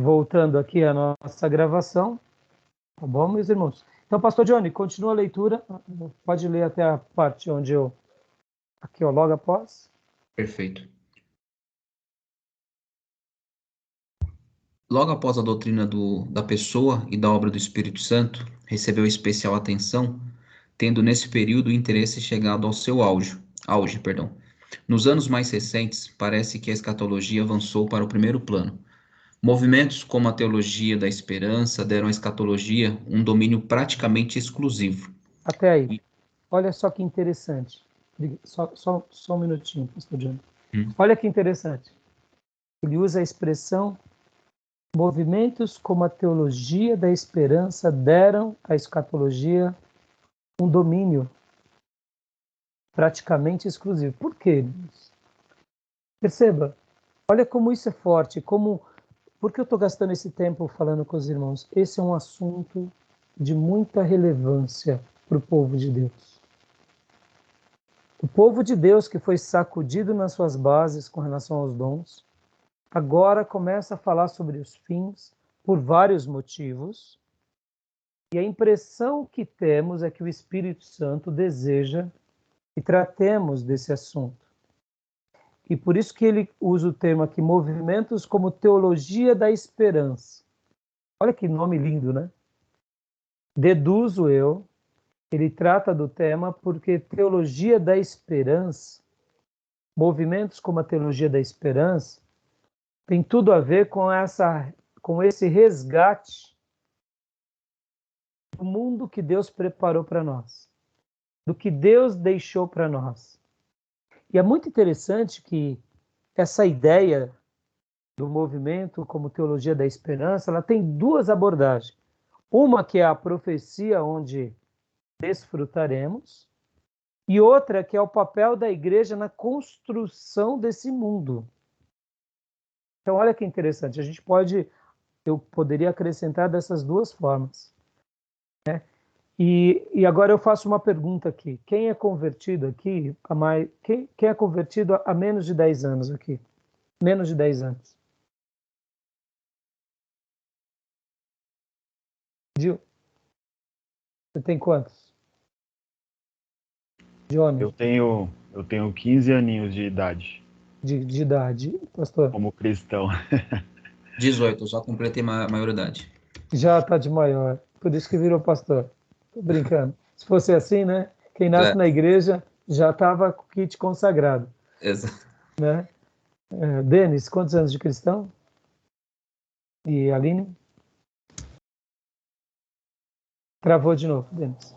voltando aqui à nossa gravação, tá bom, meus irmãos? Então, pastor Johnny, continua a leitura, pode ler até a parte onde aqui, ó, logo após. Perfeito. Logo após a doutrina da pessoa e da obra do Espírito Santo, recebeu especial atenção, tendo nesse período o interesse chegado ao seu auge. Nos anos mais recentes, parece que a escatologia avançou para o primeiro plano. Movimentos como a teologia da esperança deram à escatologia um domínio praticamente exclusivo. Até aí. Olha só que interessante. Só um minutinho, pastor Johnny. Olha que interessante. Ele usa a expressão movimentos como a teologia da esperança deram à escatologia um domínio praticamente exclusivo. Por quê? Perceba, olha como isso é forte, por que eu estou gastando esse tempo falando com os irmãos? Esse é um assunto de muita relevância para o povo de Deus. O povo de Deus que foi sacudido nas suas bases com relação aos dons, agora começa a falar sobre os fins por vários motivos, e a impressão que temos é que o Espírito Santo deseja que tratemos desse assunto. E por isso que ele usa o termo aqui, movimentos como teologia da esperança. Olha que nome lindo, né? Deduzo eu, ele trata do tema porque teologia da esperança, movimentos como a teologia da esperança, tem tudo a ver com esse resgate do mundo que Deus preparou para nós, do que Deus deixou para nós. E é muito interessante que essa ideia do movimento como teologia da esperança, ela tem duas abordagens. Uma que é a profecia onde desfrutaremos, e outra que é o papel da igreja na construção desse mundo. Então, olha que interessante, eu poderia acrescentar dessas duas formas, né? E agora eu faço uma pergunta aqui. Quem é convertido aqui, quem é convertido há menos de 10 anos aqui? Menos de 10 anos. Gil, você tem quantos? Johnny? Eu tenho 15 aninhos de idade. De idade, pastor? Como cristão. 18, eu só completei a maioridade. Já está de maior, por isso que virou pastor. Tô brincando. Se fosse assim, né? Quem nasce na igreja já estava com o kit consagrado. Exato. Né? Denis, quantos anos de cristão? E Aline? Travou de novo, Denis.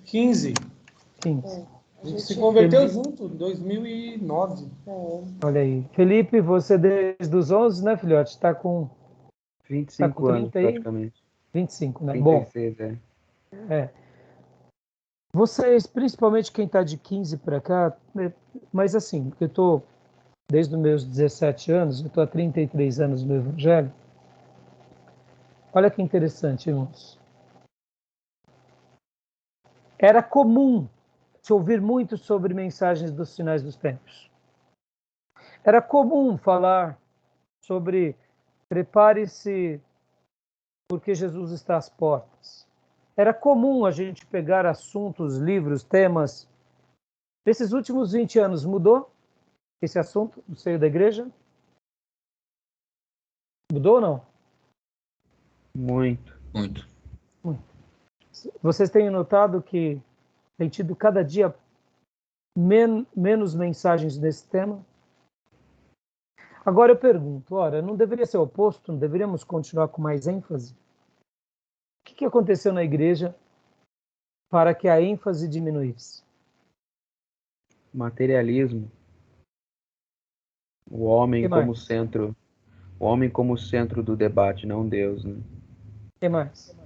15. 15. A gente se converteu junto, em 2009. Olha aí. Felipe, você desde os 11, né, filhote? Está com 25 30 anos, praticamente. 25, né? 36, Bom, vocês, principalmente quem está de 15 para cá, mas assim, eu estou desde os meus 17 anos, eu estou há 33 anos no Evangelho. Olha que interessante, irmãos. Era comum se ouvir muito sobre mensagens dos sinais dos tempos. Era comum falar sobre prepare-se porque Jesus está às portas. Era comum a gente pegar assuntos, livros, temas. Nesses últimos 20 anos mudou esse assunto no seio da igreja? Mudou ou não? Muito. Muito. Vocês têm notado que tem tido cada dia menos mensagens nesse tema? Agora eu pergunto, ora, não deveria ser o oposto? Não deveríamos continuar com mais ênfase? O que aconteceu na igreja para que a ênfase diminuísse? Materialismo. O homem como centro do debate, não Deus, né? O que mais?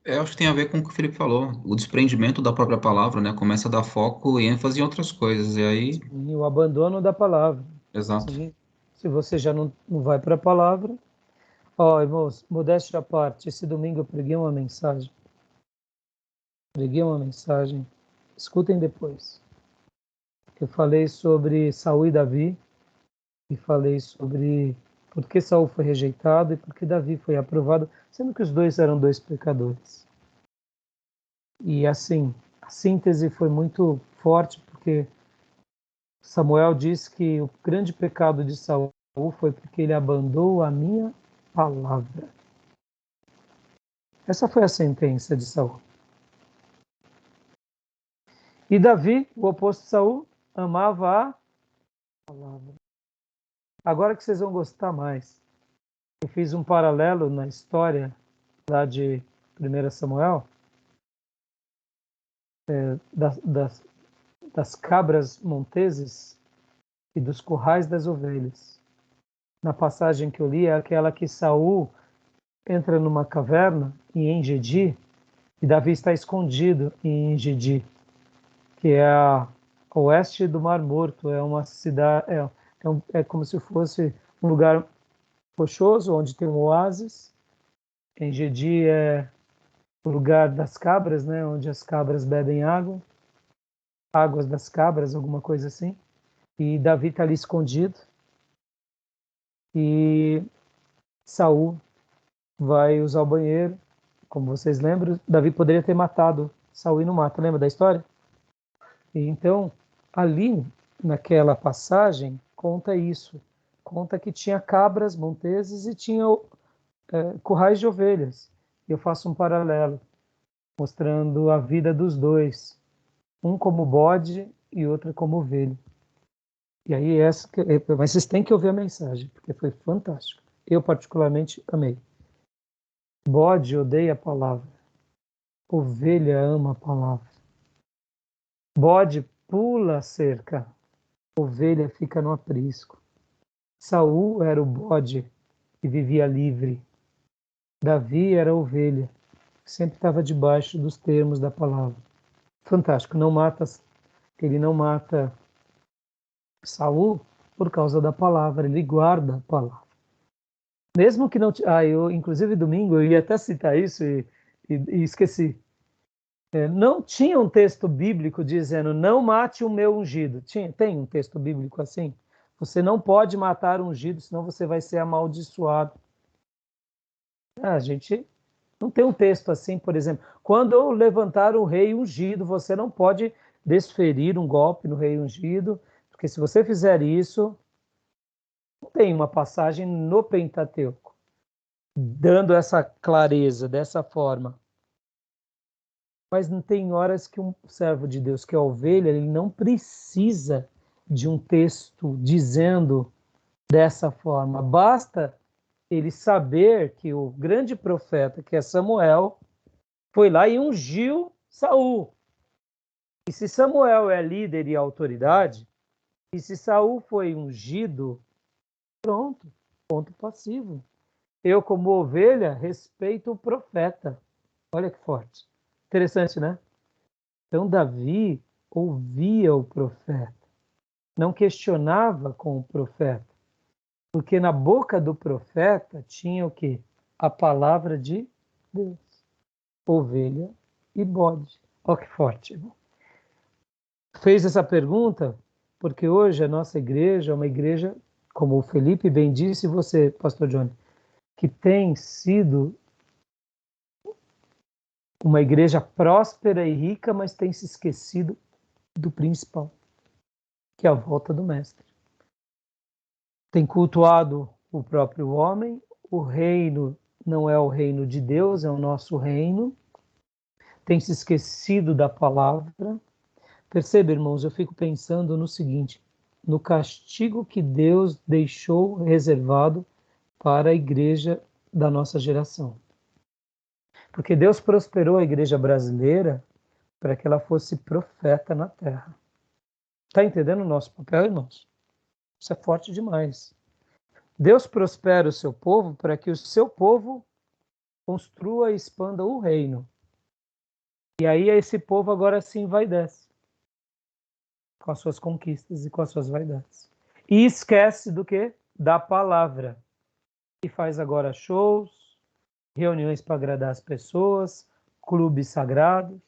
Eu acho que tem a ver com o que o Felipe falou, o desprendimento da própria palavra, né? Começa a dar foco e ênfase em outras coisas, e aí... E o abandono da palavra. Exato. Sim. Se você já não vai para a palavra... Ó, irmãos, modéstia à parte, esse domingo eu preguei uma mensagem. Escutem depois. Eu falei sobre Saul e Davi, e falei sobre por que Saul foi rejeitado e por que Davi foi aprovado, sendo que os dois eram dois pecadores. E assim, a síntese foi muito forte, porque Samuel diz que o grande pecado de Saul foi porque ele abandonou a minha palavra. Essa foi a sentença de Saul. E Davi, o oposto de Saul, amava a palavra. Agora que vocês vão gostar mais, eu fiz um paralelo na história lá de 1 Samuel, das cabras monteses e dos currais das ovelhas. Na passagem que eu li, é aquela que Saul entra numa caverna em Engedi e Davi está escondido em Engedi, que é a oeste do Mar Morto. É uma cidade, é como se fosse um lugar rochoso onde tem um oásis. Engedi é o lugar das cabras, né, onde as cabras bebem água, águas das cabras, alguma coisa assim. E Davi está ali escondido. E Saul vai usar o banheiro. Como vocês lembram, Davi poderia ter matado Saul e não mata. Lembra da história? E então, ali, naquela passagem, conta isso. Conta que tinha cabras monteses e tinha currais de ovelhas. E eu faço um paralelo, mostrando a vida dos dois. Um como bode e outro como ovelha. E aí, mas vocês têm que ouvir a mensagem, porque foi fantástico. Eu, particularmente, amei. Bode odeia a palavra. Ovelha ama a palavra. Bode pula a cerca. Ovelha fica no aprisco. Saul era o bode que vivia livre. Davi era a ovelha, que sempre estava debaixo dos termos da palavra. Fantástico. Ele não mata Saul por causa da palavra, ele guarda a palavra. Mesmo que não... inclusive domingo, eu ia até citar isso e esqueci. Não tinha um texto bíblico dizendo, não mate o meu ungido. Tem um texto bíblico assim? Você não pode matar o ungido, senão você vai ser amaldiçoado. A gente não tem um texto assim, por exemplo. Quando levantar o rei ungido, você não pode desferir um golpe no rei ungido, porque se você fizer isso, não tem uma passagem no Pentateuco dando essa clareza dessa forma. Mas não tem horas que um servo de Deus, que é a ovelha, ele não precisa de um texto dizendo dessa forma. Basta ele saber que o grande profeta, que é Samuel, foi lá e ungiu Saul. E se Samuel é líder e autoridade, e se Saul foi ungido, pronto, ponto passivo. Eu, como ovelha, respeito o profeta. Olha que forte. Interessante, né? Então, Davi ouvia o profeta, não questionava com o profeta, porque na boca do profeta tinha o quê? A palavra de Deus. Ovelha e bode. Olha que forte, irmão. Fez essa pergunta porque hoje a nossa igreja é uma igreja, como o Felipe bem disse, e você, pastor Johnny, que tem sido uma igreja próspera e rica, mas tem se esquecido do principal, que é a volta do Mestre. Tem cultuado o próprio homem, o reino não é o reino de Deus, é o nosso reino. Tem se esquecido da palavra. Perceba, irmãos, eu fico pensando no seguinte, no castigo que Deus deixou reservado para a igreja da nossa geração. Porque Deus prosperou a igreja brasileira para que ela fosse profeta na terra. Está entendendo o nosso papel, irmãos? Isso é forte demais. Deus prospera o seu povo para que o seu povo construa e expanda o reino. E aí esse povo agora sim envaidece com as suas conquistas e com as suas vaidades. E esquece do quê? Da palavra. E faz agora shows, reuniões para agradar as pessoas, clubes sagrados.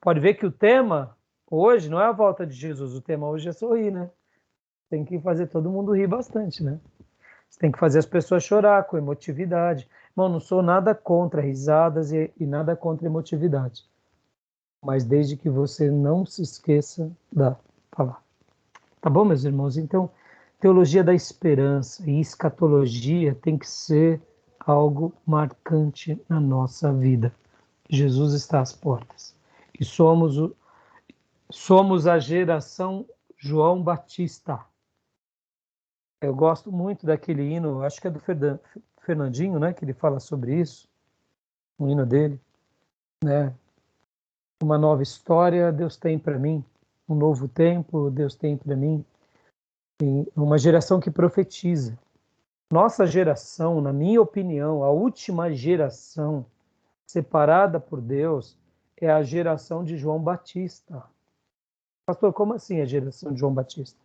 Pode ver que o tema hoje não é a volta de Jesus, o tema hoje é sorrir, né? Tem que fazer todo mundo rir bastante, né? Você tem que fazer as pessoas chorar com emotividade. Irmão, não sou nada contra risadas e nada contra emotividade. Mas desde que você não se esqueça da palavra. Tá bom, meus irmãos? Então, teologia da esperança e escatologia tem que ser algo marcante na nossa vida. Jesus está às portas. E somos a geração João Batista. Eu gosto muito daquele hino, acho que é do Fernandinho, né, que ele fala sobre isso, o hino dele, né? Uma nova história Deus tem para mim, um novo tempo Deus tem para mim, e uma geração que profetiza. Nossa geração, na minha opinião, a última geração separada por Deus é a geração de João Batista. Pastor, como assim a geração de João Batista?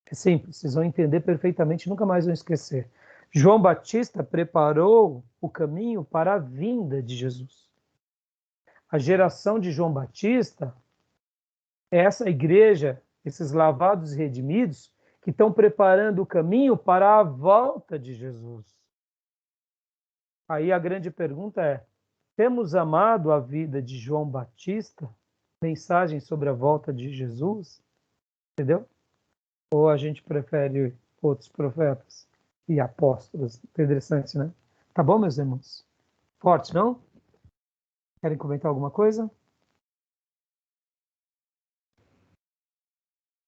É simples, vocês vão entender perfeitamente, nunca mais vão esquecer. João Batista preparou o caminho para a vinda de Jesus. A geração de João Batista é essa igreja, esses lavados e redimidos, que estão preparando o caminho para a volta de Jesus. Aí a grande pergunta é, temos amado a vida de João Batista? Mensagem sobre a volta de Jesus? Entendeu? Ou a gente prefere outros profetas e apóstolos? Interessante, né? Tá bom, meus irmãos? Forte, não? Querem comentar alguma coisa?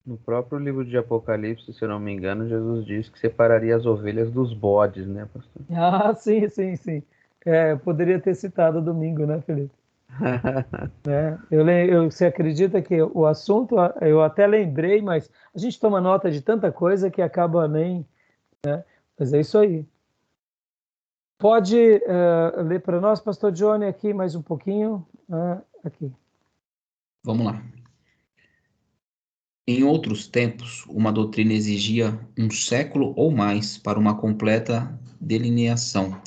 No próprio livro de Apocalipse, se eu não me engano, Jesus disse que separaria as ovelhas dos bodes, né, pastor? Ah, sim, sim, sim. Eu poderia ter citado domingo, né, Felipe? Você acredita que o assunto, eu até lembrei, mas a gente toma nota de tanta coisa que acaba nem... Né? Mas é isso aí. Pode ler para nós, pastor Johnny, aqui mais um pouquinho. Aqui. Vamos lá. Em outros tempos, uma doutrina exigia um século ou mais para uma completa delineação.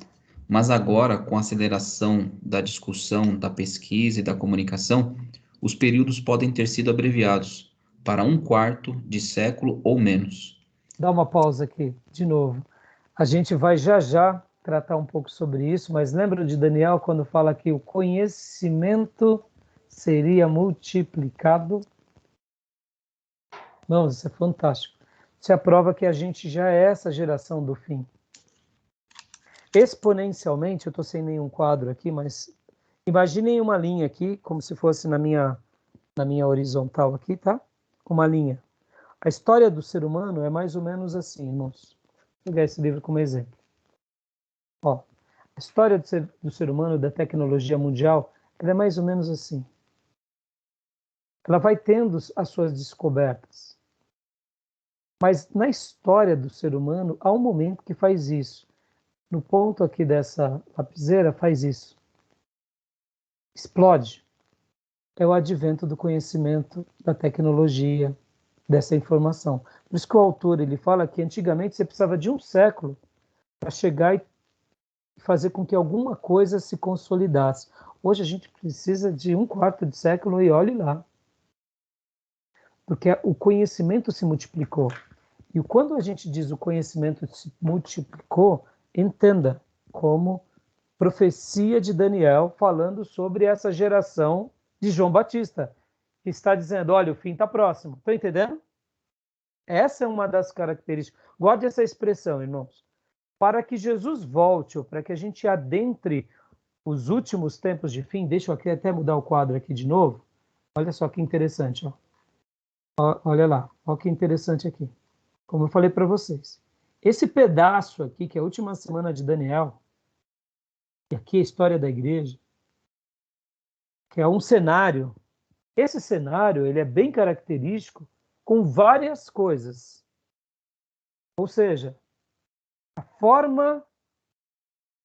Mas agora, com a aceleração da discussão, da pesquisa e da comunicação, os períodos podem ter sido abreviados para um quarto de século ou menos. Dá uma pausa aqui, de novo. A gente vai já tratar um pouco sobre isso, mas lembra de Daniel quando fala que o conhecimento seria multiplicado? Não, isso é fantástico. Isso é a prova que a gente já é essa geração do fim. Exponencialmente, eu estou sem nenhum quadro aqui, mas imaginem uma linha aqui, como se fosse na minha horizontal aqui, tá? Uma linha. A história do ser humano é mais ou menos assim, irmãos. Vou pegar esse livro como exemplo. Ó, a história do ser humano, da tecnologia mundial, ela é mais ou menos assim. Ela vai tendo as suas descobertas. Mas na história do ser humano, há um momento que faz isso. No ponto aqui dessa lapiseira, faz isso. Explode. É o advento do conhecimento, da tecnologia, dessa informação. Por isso que o autor ele fala que antigamente você precisava de um século para chegar e fazer com que alguma coisa se consolidasse. Hoje a gente precisa de um quarto de século e olhe lá. Porque o conhecimento se multiplicou. E quando a gente diz o conhecimento se multiplicou, entenda como profecia de Daniel falando sobre essa geração de João Batista, que está dizendo, olha, o fim está próximo. Estão entendendo? Essa é uma das características. Guarde essa expressão, irmãos. Para que Jesus volte, ou para que a gente adentre os últimos tempos de fim, deixa eu aqui até mudar o quadro aqui de novo. Olha só que interessante. Olha lá, olha que interessante aqui. Como eu falei para vocês. Esse pedaço aqui, que é a última semana de Daniel, e aqui é a história da igreja, que é um cenário. Esse cenário ele é bem característico com várias coisas. Ou seja, a forma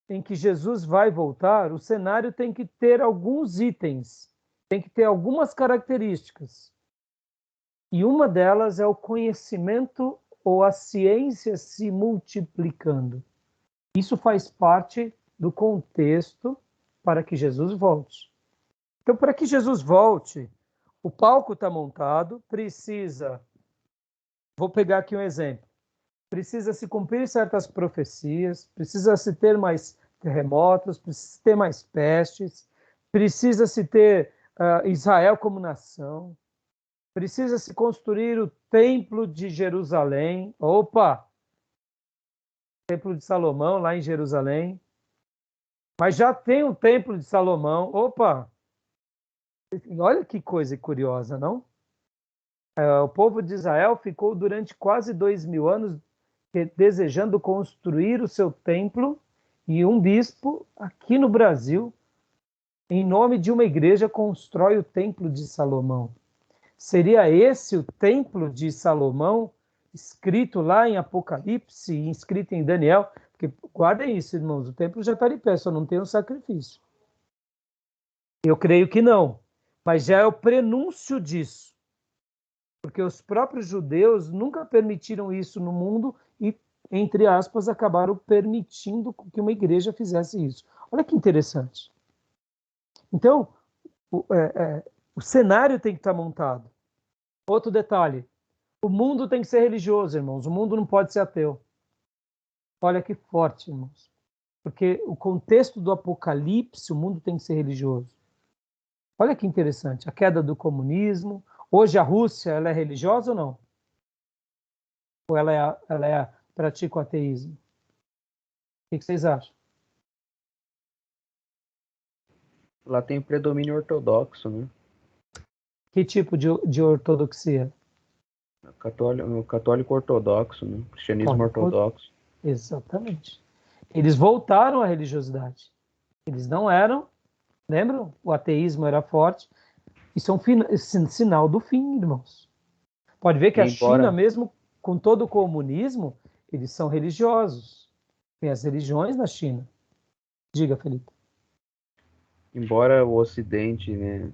em que Jesus vai voltar, o cenário tem que ter alguns itens, tem que ter algumas características. E uma delas é o conhecimento ou a ciência se multiplicando. Isso faz parte do contexto para que Jesus volte. Então, para que Jesus volte, o palco está montado, precisa... Vou pegar aqui um exemplo. precisa se cumprir certas profecias, precisa se ter mais terremotos, precisa se ter mais pestes, precisa se ter Israel como nação, precisa se construir o templo de Jerusalém. Opa! Templo de Salomão lá em Jerusalém. Mas já tem o templo de Salomão. Opa! Olha que coisa curiosa, não? O povo de Israel ficou durante quase 2000 anos desejando construir o seu templo, e um bispo aqui no Brasil, em nome de uma igreja, constrói o templo de Salomão. Seria esse o templo de Salomão, escrito lá em Apocalipse, escrito em Daniel? Porque guardem isso, irmãos, o templo já está de pé, só não tem um sacrifício. Eu creio que não, mas já é o prenúncio disso. Porque os próprios judeus nunca permitiram isso no mundo e, entre aspas, acabaram permitindo que uma igreja fizesse isso. Olha que interessante. Então, o cenário tem que estar montado. Outro detalhe, o mundo tem que ser religioso, irmãos. O mundo não pode ser ateu. Olha que forte, irmãos. Porque o contexto do Apocalipse, o mundo tem que ser religioso. Olha que interessante, a queda do comunismo. Hoje a Rússia, ela é religiosa ou não? Ou ela pratica o ateísmo? O que vocês acham? Lá tem predomínio ortodoxo, né? Que tipo de ortodoxia? Católico ortodoxo, né? Cristianismo ortodoxo. Exatamente. Eles voltaram à religiosidade. Eles não eram, lembram? O ateísmo era forte. Isso é um sinal do fim, irmãos. Pode ver que a China, mesmo com todo o comunismo, eles são religiosos. Tem as religiões na China. Diga, Felipe. Embora o Ocidente, né,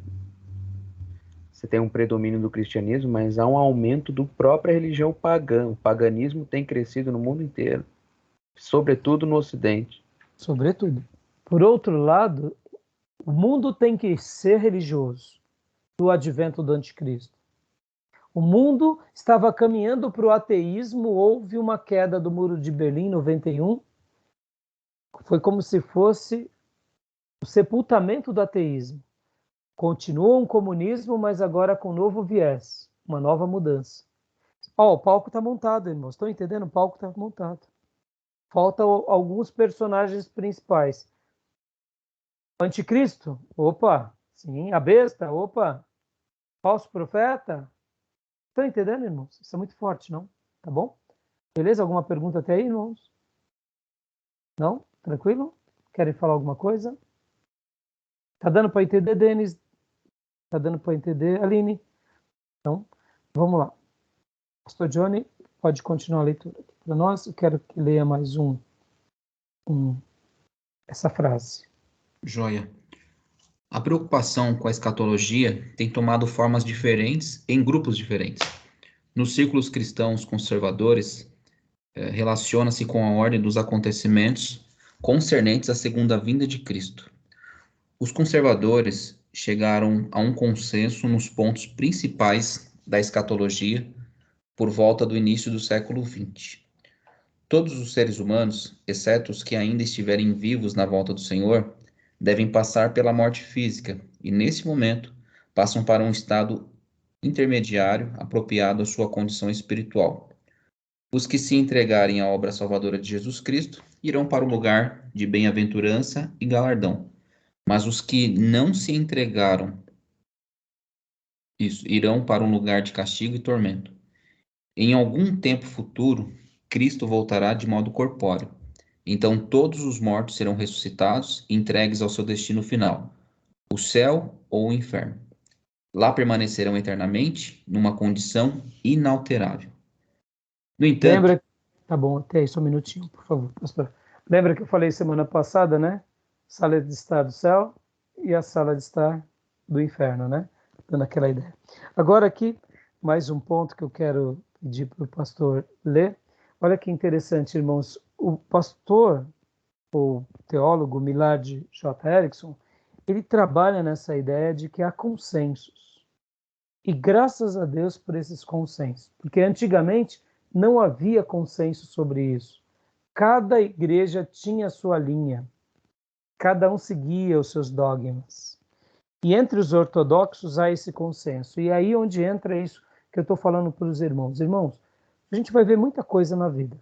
você tem um predomínio do cristianismo, mas há um aumento da própria religião pagã. O paganismo tem crescido no mundo inteiro, sobretudo no Ocidente. Sobretudo. Por outro lado, o mundo tem que ser religioso do advento do anticristo. O mundo estava caminhando para o ateísmo, houve uma queda do Muro de Berlim em 91. Foi como se fosse o sepultamento do ateísmo. Continua um comunismo, mas agora com um novo viés, uma nova mudança. O palco está montado, irmãos. Estão entendendo? O palco está montado. Faltam alguns personagens principais. O anticristo? Opa! Sim. A besta? Opa! Falso profeta? Estão entendendo, irmãos? Isso é muito forte, não? Tá bom? Beleza? Alguma pergunta até aí, irmãos? Não? Tranquilo? Querem falar alguma coisa? Tá dando para entender, Denis? Tá dando para entender, Aline? Então, vamos lá. Pastor Johnny, pode continuar a leitura aqui para nós. Eu quero que leia mais essa frase. Joia. A preocupação com a escatologia tem tomado formas diferentes em grupos diferentes. Nos círculos cristãos conservadores, relaciona-se com a ordem dos acontecimentos concernentes à segunda vinda de Cristo. Os conservadores chegaram a um consenso nos pontos principais da escatologia por volta do início do século XX. Todos os seres humanos, exceto os que ainda estiverem vivos na volta do Senhor, devem passar pela morte física e, nesse momento, passam para um estado intermediário apropriado à sua condição espiritual. Os que se entregarem à obra salvadora de Jesus Cristo irão para o lugar de bem-aventurança e galardão, mas os que não se entregaram irão para um lugar de castigo e tormento. Em algum tempo futuro, Cristo voltará de modo corpóreo. Então todos os mortos serão ressuscitados e entregues ao seu destino final, o céu ou o inferno. Lá permanecerão eternamente, numa condição inalterável. No entanto... Lembra? Tá bom, até aí, só um minutinho, por favor, pastor. Lembra que eu falei semana passada, né? Sala de estar do céu e a sala de estar do inferno, né? Dando aquela ideia. Agora aqui, mais um ponto que eu quero pedir para o pastor ler. Olha que interessante, irmãos. O pastor, o teólogo Millard J. Erickson, ele trabalha nessa ideia de que há consensos. E graças a Deus por esses consensos. Porque antigamente não havia consenso sobre isso. Cada igreja tinha a sua linha. Cada um seguia os seus dogmas. E entre os ortodoxos há esse consenso. E aí onde entra isso que eu estou falando para os irmãos. Irmãos, a gente vai ver muita coisa na vida.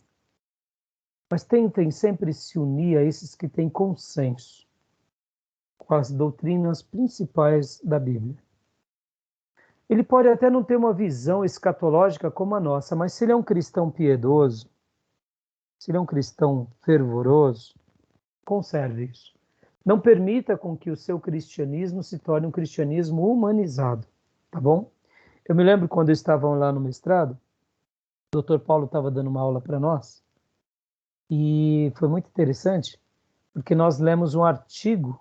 Mas tentem sempre se unir a esses que têm consenso com as doutrinas principais da Bíblia. Ele pode até não ter uma visão escatológica como a nossa, mas se ele é um cristão piedoso, se ele é um cristão fervoroso, conserve isso. Não permita com que o seu cristianismo se torne um cristianismo humanizado, tá bom? Eu me lembro quando estavam lá no mestrado, o Dr. Paulo estava dando uma aula para nós, e foi muito interessante, porque nós lemos um artigo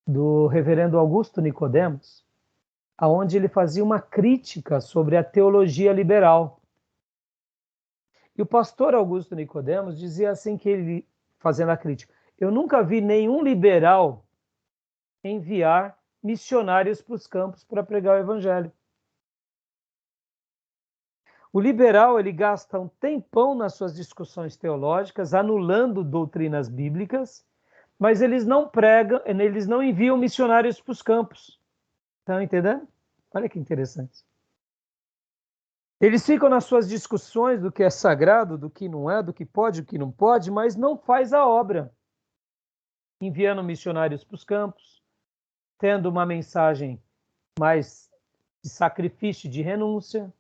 do reverendo Augusto Nicodemos, aonde ele fazia uma crítica sobre a teologia liberal. E o pastor Augusto Nicodemos dizia assim, que ele, fazendo a crítica, eu nunca vi nenhum liberal enviar missionários para os campos para pregar o evangelho. O liberal, ele gasta um tempão nas suas discussões teológicas, anulando doutrinas bíblicas, mas eles não pregam, eles não enviam missionários para os campos. Estão entendendo? Olha que interessante. Eles ficam nas suas discussões do que é sagrado, do que não é, do que pode, do que não pode, mas não faz a obra. Enviando missionários para os campos, tendo uma mensagem mais de sacrifício, de renúncia.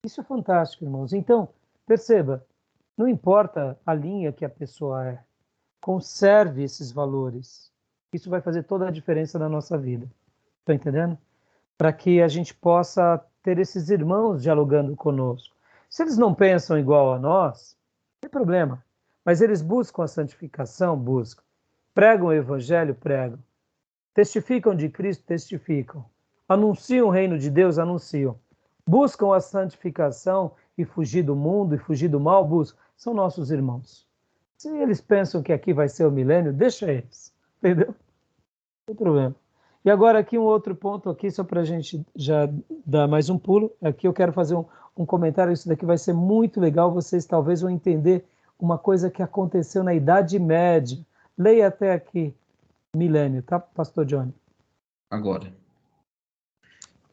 Isso é fantástico, irmãos. Então, perceba, não importa a linha que a pessoa é, conserve esses valores. Isso vai fazer toda a diferença na nossa vida. Estão entendendo? Para que a gente possa ter esses irmãos dialogando conosco. Se eles não pensam igual a nós, não tem problema. Mas eles buscam a santificação? Buscam. Pregam o evangelho? Pregam. Testificam de Cristo? Testificam. Anunciam o reino de Deus? Anunciam. Buscam a santificação e fugir do mundo e fugir do mal? Buscam. São nossos irmãos. Se eles pensam que aqui vai ser o milênio, deixa eles. Entendeu? Não tem problema. E agora aqui um outro ponto aqui, só para a gente já dar mais um pulo. Aqui eu quero fazer um comentário, isso daqui vai ser muito legal, vocês talvez vão entender uma coisa que aconteceu na Idade Média. Leia até aqui, milênio, tá, pastor Johnny? Agora.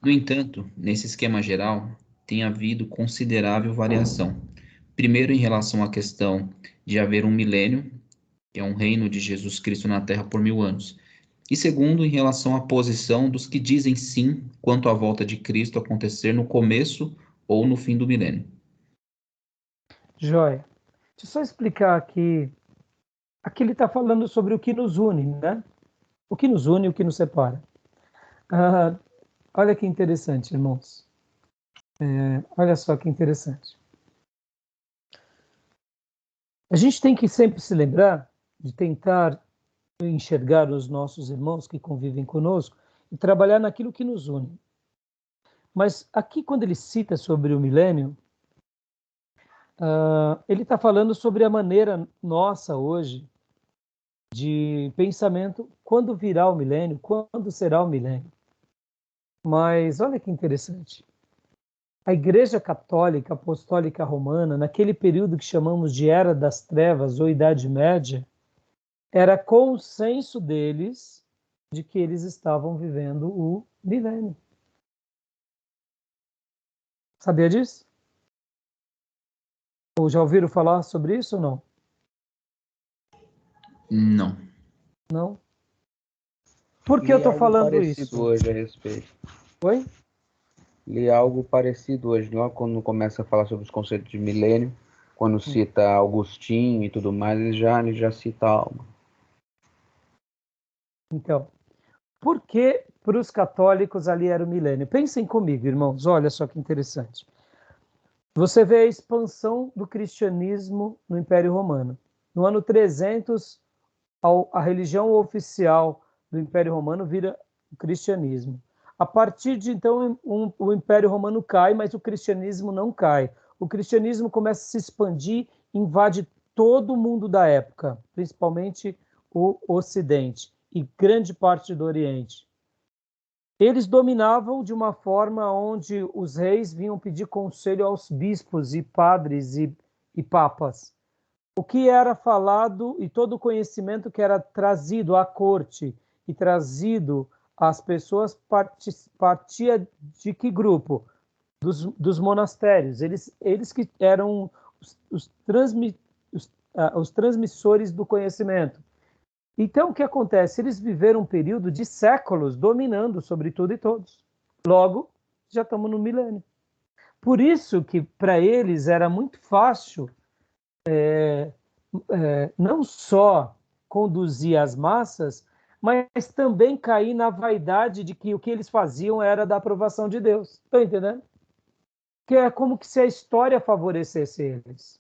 No entanto, nesse esquema geral, tem havido considerável variação. Primeiro, em relação à questão de haver um milênio, que é um reino de Jesus Cristo na Terra por 1000 anos. E segundo, em relação à posição dos que dizem sim quanto à volta de Cristo acontecer no começo ou no fim do milênio. Joia. Deixa eu só explicar aqui. Aqui ele está falando sobre o que nos une, né? O que nos une e o que nos separa. Olha que interessante, irmãos. Olha só que interessante. A gente tem que sempre se lembrar de tentar enxergar os nossos irmãos que convivem conosco e trabalhar naquilo que nos une. Mas aqui, quando ele cita sobre o milênio, ele está falando sobre a maneira nossa hoje de pensamento, quando virá o milênio, quando será o milênio. Mas olha que interessante. A Igreja Católica Apostólica Romana, naquele período que chamamos de Era das Trevas ou Idade Média, era consenso deles de que eles estavam vivendo o milênio. Sabia disso? Ou já ouviram falar sobre isso ou não? Não. Não? Por que eu estou falando isso? Hoje a respeito. Oi? Li algo parecido hoje, logo quando começa a falar sobre os conceitos de milênio, quando cita Agostinho e tudo mais, ele já cita algo. Então, por que para os católicos ali era o milênio? Pensem comigo, irmãos, olha só que interessante. Você vê a expansão do cristianismo no Império Romano. No ano 300, a religião oficial do Império Romano vira o cristianismo. A partir de então, o Império Romano cai, mas o cristianismo não cai. O cristianismo começa a se expandir, invade todo o mundo da época, principalmente o Ocidente e grande parte do Oriente. eles dominavam de uma forma onde os reis vinham pedir conselho aos bispos e padres e papas. O que era falado e todo o conhecimento que era trazido à corte e trazido às pessoas partia de que grupo? Dos monastérios. Eles que eram os transmissores do conhecimento. Então, o que acontece? Eles viveram um período de séculos dominando sobre tudo e todos. Logo, já estamos no milênio. Por isso que, para eles, era muito fácil não só conduzir as massas, mas também cair na vaidade de que o que eles faziam era da aprovação de Deus. Estão entendendo? Que é como que se a história favorecesse eles.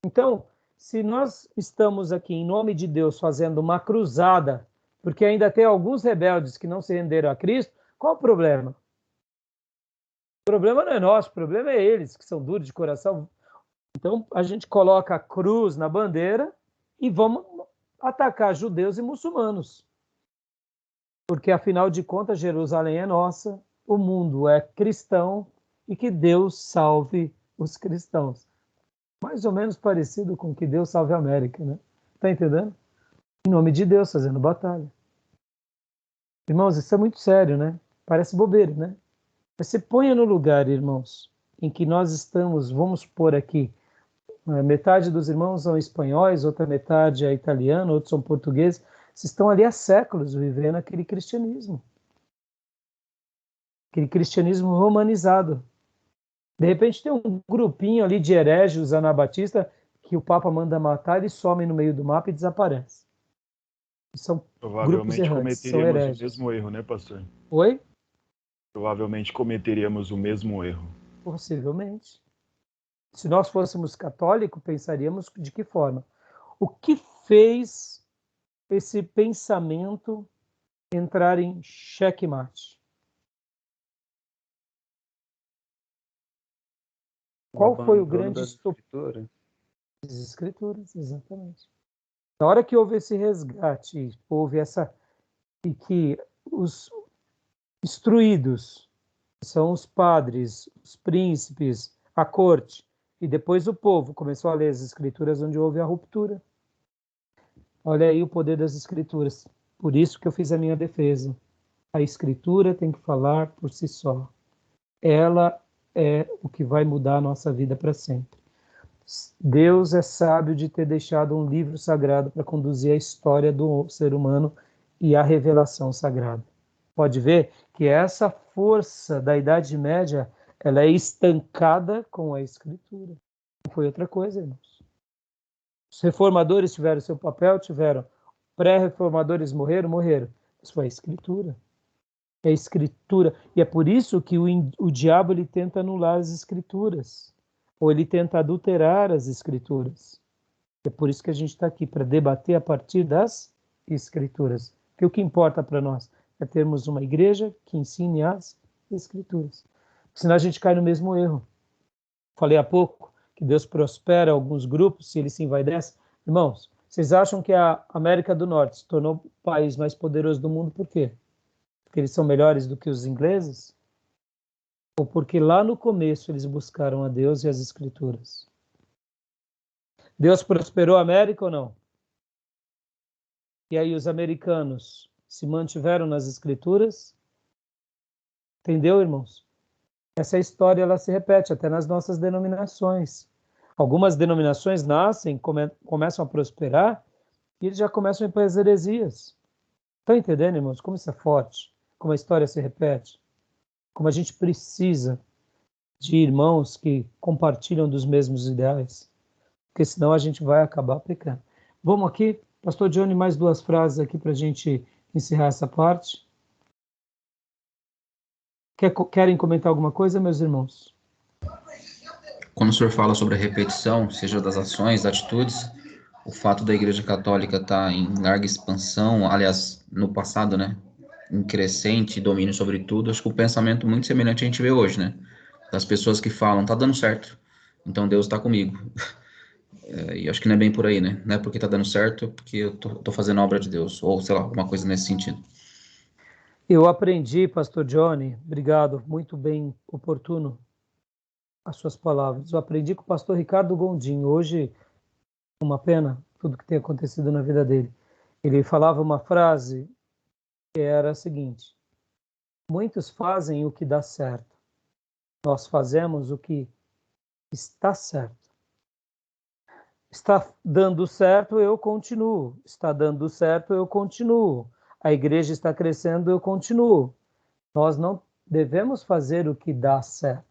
Então, se nós estamos aqui em nome de Deus fazendo uma cruzada, porque ainda tem alguns rebeldes que não se renderam a Cristo, qual o problema? O problema não é nosso, o problema é eles, que são duros de coração. Então, a gente coloca a cruz na bandeira e vamos atacar judeus e muçulmanos. Porque, afinal de contas, Jerusalém é nossa, o mundo é cristão e que Deus salve os cristãos. Mais ou menos parecido com que Deus salve a América, né? Tá entendendo? Em nome de Deus, fazendo batalha. Irmãos, isso é muito sério, né? Parece bobeira, né? Mas se ponha no lugar, irmãos, em que nós estamos, vamos supor aqui, metade dos irmãos são espanhóis, outra metade é italiana, outros são portugueses. Vocês estão ali há séculos vivendo aquele cristianismo. Aquele cristianismo romanizado. De repente tem um grupinho ali de hereges anabatistas que o Papa manda matar, eles somem no meio do mapa e desaparecem. São grupos errantes, são cometeríamos hereges. o mesmo erro, né, pastor? Oi? Provavelmente cometeríamos o mesmo erro. Possivelmente. Se nós fôssemos católicos, pensaríamos de que forma? O que fez esse pensamento entrar em xeque-mate? Qual foi o grande estopim? As escrituras, exatamente. Na hora que houve esse resgate, houve essa... E que os instruídos, são os padres, os príncipes, a corte, e depois o povo começou a ler as escrituras onde houve a ruptura. Olha aí o poder das escrituras. Por isso que eu fiz a minha defesa. A escritura tem que falar por si só. Ela é o que vai mudar a nossa vida para sempre. Deus é sábio de ter deixado um livro sagrado para conduzir a história do ser humano e a revelação sagrada. Pode ver que essa força da Idade Média, ela é estancada com a Escritura. Não foi outra coisa, irmãos. Os reformadores tiveram seu papel, tiveram. Pré-reformadores morreram. Isso foi a Escritura. É a Escritura. E é por isso que o diabo ele tenta anular as Escrituras. Ou ele tenta adulterar as Escrituras. É por isso que a gente está aqui, para debater a partir das Escrituras. Porque o que importa para nós é termos uma igreja que ensine as Escrituras. Senão a gente cai no mesmo erro. Falei há pouco que Deus prospera alguns grupos se eles se envaidecem. Irmãos, vocês acham que a América do Norte se tornou o país mais poderoso do mundo por quê? Porque eles são melhores do que os ingleses? Ou porque lá no começo eles buscaram a Deus e as Escrituras? Deus prosperou a América ou não? E aí os americanos se mantiveram nas Escrituras? Entendeu, irmãos? Essa história ela se repete até nas nossas denominações. Algumas denominações nascem, começam a prosperar e eles já começam a ir para as heresias. Estão entendendo, irmãos? Como isso é forte? Como a história se repete? Como a gente precisa de irmãos que compartilham dos mesmos ideais? Porque senão a gente vai acabar pecando. Vamos aqui, pastor Johnny, mais 2 frases aqui para a gente encerrar essa parte. Querem comentar alguma coisa, meus irmãos? Quando o senhor fala sobre a repetição, seja das ações, das atitudes, o fato da Igreja Católica estar em larga expansão, aliás, no passado, né, em crescente domínio sobre tudo, acho que o pensamento muito semelhante a gente vê hoje, né, das pessoas que falam, tá dando certo, então Deus está comigo. E acho que não é bem por aí, né, não é porque tá dando certo, porque eu tô fazendo a obra de Deus, ou sei lá, alguma coisa nesse sentido. Eu aprendi, Pastor Johnny, obrigado, muito bem oportuno as suas palavras. Eu aprendi com o pastor Ricardo Gondim, hoje, uma pena, tudo que tem acontecido na vida dele. Ele falava uma frase que era a seguinte: muitos fazem o que dá certo, nós fazemos o que está certo. Está dando certo, eu continuo. Está dando certo, eu continuo. A igreja está crescendo, eu continuo. Nós não devemos fazer o que dá certo.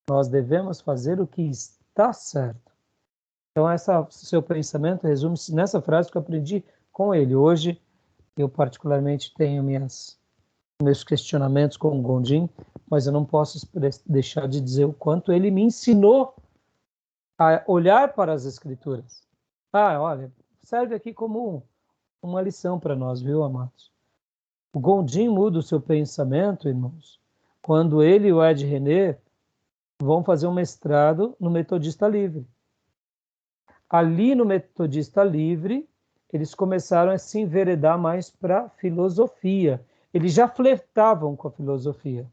Nós devemos fazer o que está certo. Então, seu pensamento resume-se nessa frase que eu aprendi com ele. Hoje, eu particularmente tenho meus questionamentos com o Gondim, mas eu não posso deixar de dizer o quanto ele me ensinou a olhar para as Escrituras. Olha, serve aqui como uma lição para nós, viu, amados? O Gondim muda o seu pensamento, irmãos, quando ele e o Ed René vão fazer um mestrado no Metodista Livre. Ali no Metodista Livre, eles começaram a se enveredar mais para a filosofia. Eles já flertavam com a filosofia.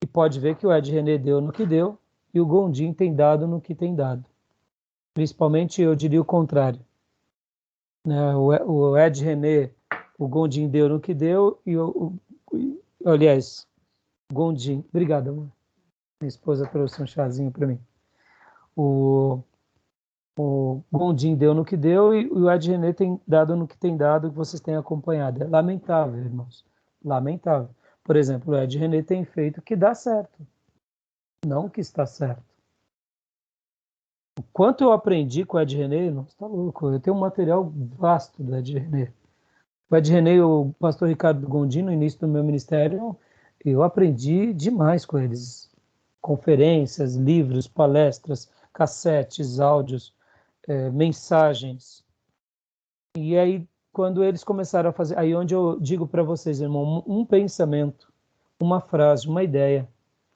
E pode ver que o Ed René deu no que deu e o Gondim tem dado no que tem dado. Principalmente, eu diria o contrário. O Ed René, o Gondim deu no que deu e aliás, Gondim, obrigado, amor. Minha esposa trouxe um chazinho para mim. O Gondim deu no que deu e o Ed René tem dado no que tem dado, que vocês têm acompanhado. É lamentável, irmãos. Lamentável. Por exemplo, o Ed René tem feito o que dá certo, não o que está certo. O quanto eu aprendi com o Ed René, irmãos, está louco. Eu tenho um material vasto do Ed René. O Ed René e o pastor Ricardo Gondim, no início do meu ministério, eu aprendi demais com eles. Conferências, livros, palestras, cassetes, áudios, mensagens. E aí, quando eles começaram a fazer, aí onde eu digo para vocês, irmão, um pensamento, uma frase, uma ideia,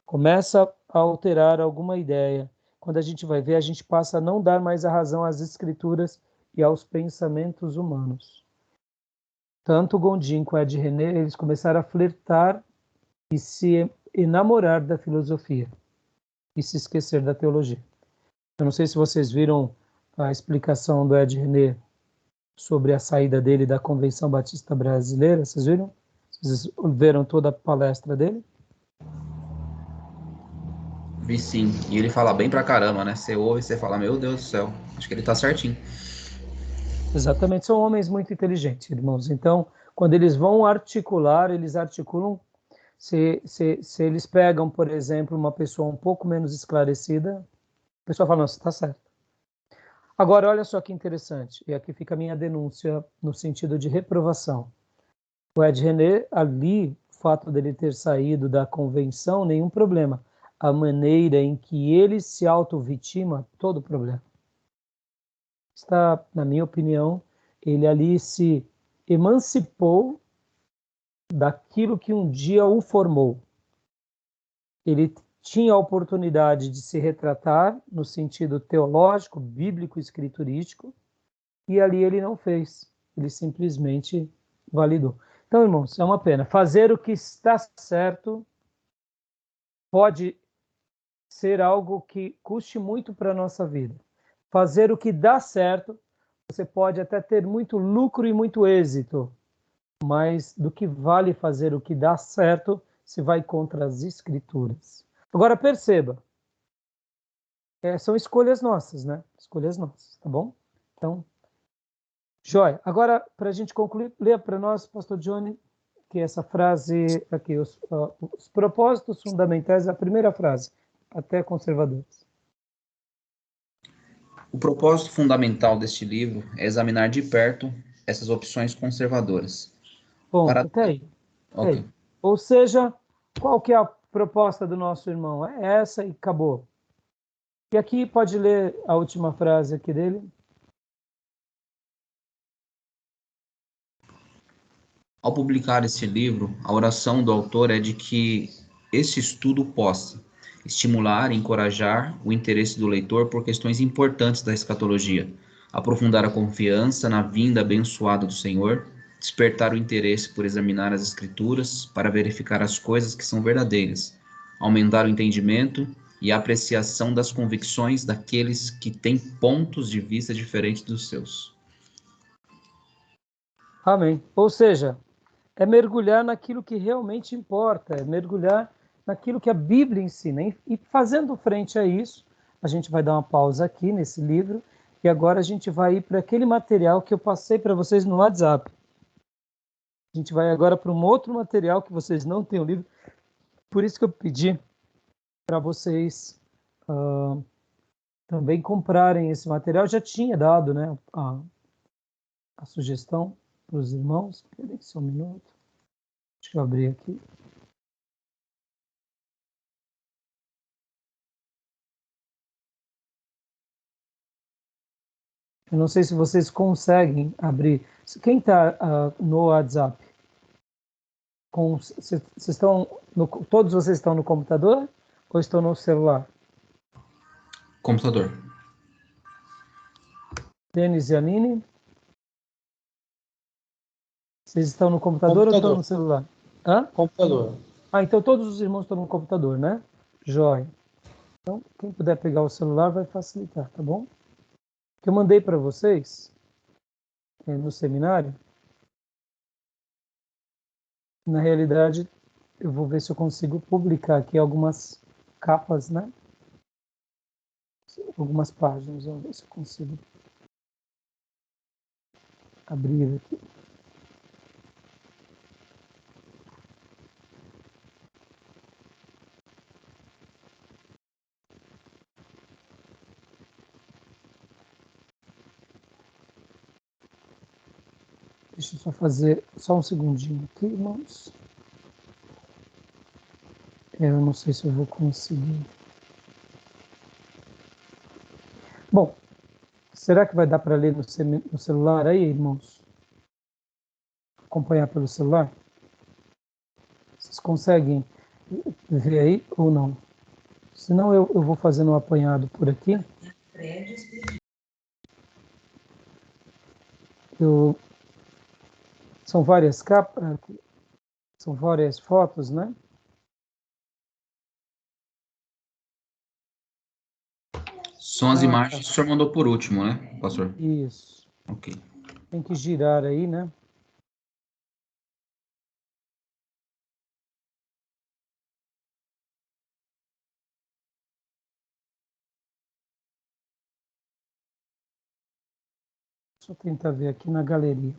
começa a alterar alguma ideia. Quando a gente vai ver, a gente passa a não dar mais a razão às escrituras e aos pensamentos humanos. Tanto o Gondim quanto o Ed René, eles começaram a flertar e se enamorar da filosofia e se esquecer da teologia. Eu não sei se vocês viram a explicação do Ed René sobre a saída dele da Convenção Batista Brasileira. Vocês viram? Vocês viram toda a palestra dele? Vi sim. E ele fala bem pra caramba, né? Você ouve e você fala, meu Deus do céu, acho que ele tá certinho. Exatamente, são homens muito inteligentes, irmãos. Então, quando eles vão articular, eles articulam. Se eles pegam, por exemplo, uma pessoa um pouco menos esclarecida, a pessoa fala, nossa, está certo. Agora, olha só que interessante, e aqui fica a minha denúncia no sentido de reprovação. O Ed René, ali, o fato dele ter saído da convenção, nenhum problema. A maneira em que ele se auto-vitima, todo problema. Está, na minha opinião, ele ali se emancipou daquilo que um dia o formou. Ele tinha a oportunidade de se retratar no sentido teológico, bíblico, escriturístico, e ali ele não fez. Ele simplesmente validou. Então, irmãos, é uma pena. Fazer o que está certo pode ser algo que custe muito para a nossa vida. Fazer o que dá certo, você pode até ter muito lucro e muito êxito, mas do que vale fazer o que dá certo, se vai contra as Escrituras. Agora perceba, são escolhas nossas, né? Escolhas nossas, tá bom? Então, joia. Agora, para a gente concluir, leia para nós, pastor Johnny, que essa frase aqui, os propósitos fundamentais, a primeira frase, até conservadores. O propósito fundamental deste livro é examinar de perto essas opções conservadoras. Bom, Para... até aí. Okay. Ou seja, qual que é a proposta do nosso irmão? É essa e acabou. E aqui pode ler a última frase aqui dele. Ao publicar este livro, a oração do autor é de que este estudo possa estimular e encorajar o interesse do leitor por questões importantes da escatologia, aprofundar a confiança na vinda abençoada do Senhor, despertar o interesse por examinar as Escrituras para verificar as coisas que são verdadeiras, aumentar o entendimento e a apreciação das convicções daqueles que têm pontos de vista diferentes dos seus. Amém. Ou seja, é mergulhar naquilo que realmente importa, é mergulhar naquilo que a Bíblia ensina. E fazendo frente a isso, a gente vai dar uma pausa aqui nesse livro e agora a gente vai ir para aquele material que eu passei para vocês no WhatsApp. A gente vai agora para um outro material que vocês não têm o livro. Por isso que eu pedi para vocês também comprarem esse material. Eu já tinha dado, né, a sugestão para os irmãos. Esperem só um minuto. Deixa eu abrir aqui. Eu não sei se vocês conseguem abrir. Quem está no WhatsApp? Todos vocês estão no computador ou estão no celular? Computador. Denis e Aline? Vocês estão no computador ou estão no celular? Hã? Computador. Então todos os irmãos estão no computador, né? Jóia. Então, quem puder pegar o celular vai facilitar, tá bom? Que eu mandei para vocês no seminário. Na realidade, eu vou ver se eu consigo publicar aqui algumas capas, né? Algumas páginas. Vamos ver se eu consigo abrir aqui. Deixa eu só fazer só um segundinho aqui, irmãos. Eu não sei se eu vou conseguir. Bom, será que vai dar para ler no celular aí, irmãos? Acompanhar pelo celular? Vocês conseguem ver aí ou não? Senão eu vou fazendo um apanhado por aqui. São várias capas, são várias fotos, né? São as imagens que o senhor mandou por último, né, pastor? Isso. Ok. Tem que girar aí, né? Deixa eu tentar ver aqui na galeria.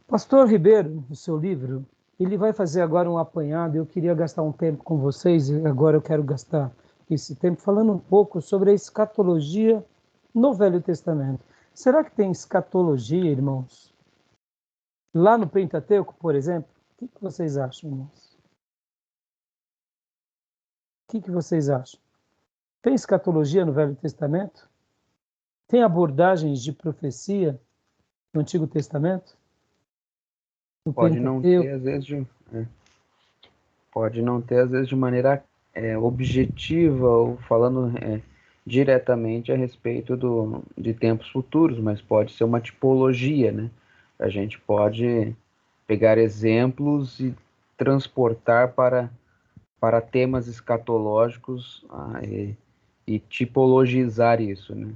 Pastor Ribeiro, no seu livro, ele vai fazer agora um apanhado. Eu queria gastar um tempo com vocês, e agora eu quero gastar esse tempo falando um pouco sobre a escatologia no Velho Testamento. Será que tem escatologia, irmãos? Lá no Pentateuco, por exemplo? O que vocês acham, irmãos? O que vocês acham? Tem escatologia no Velho Testamento? Tem abordagens de profecia no Antigo Testamento? No Pode não Pentateuco? ter, às vezes, pode não ter, às vezes, de maneira objetiva ou falando diretamente a respeito de tempos futuros, mas pode ser uma tipologia, né? A gente pode pegar exemplos e transportar para temas escatológicos e tipologizar isso, né?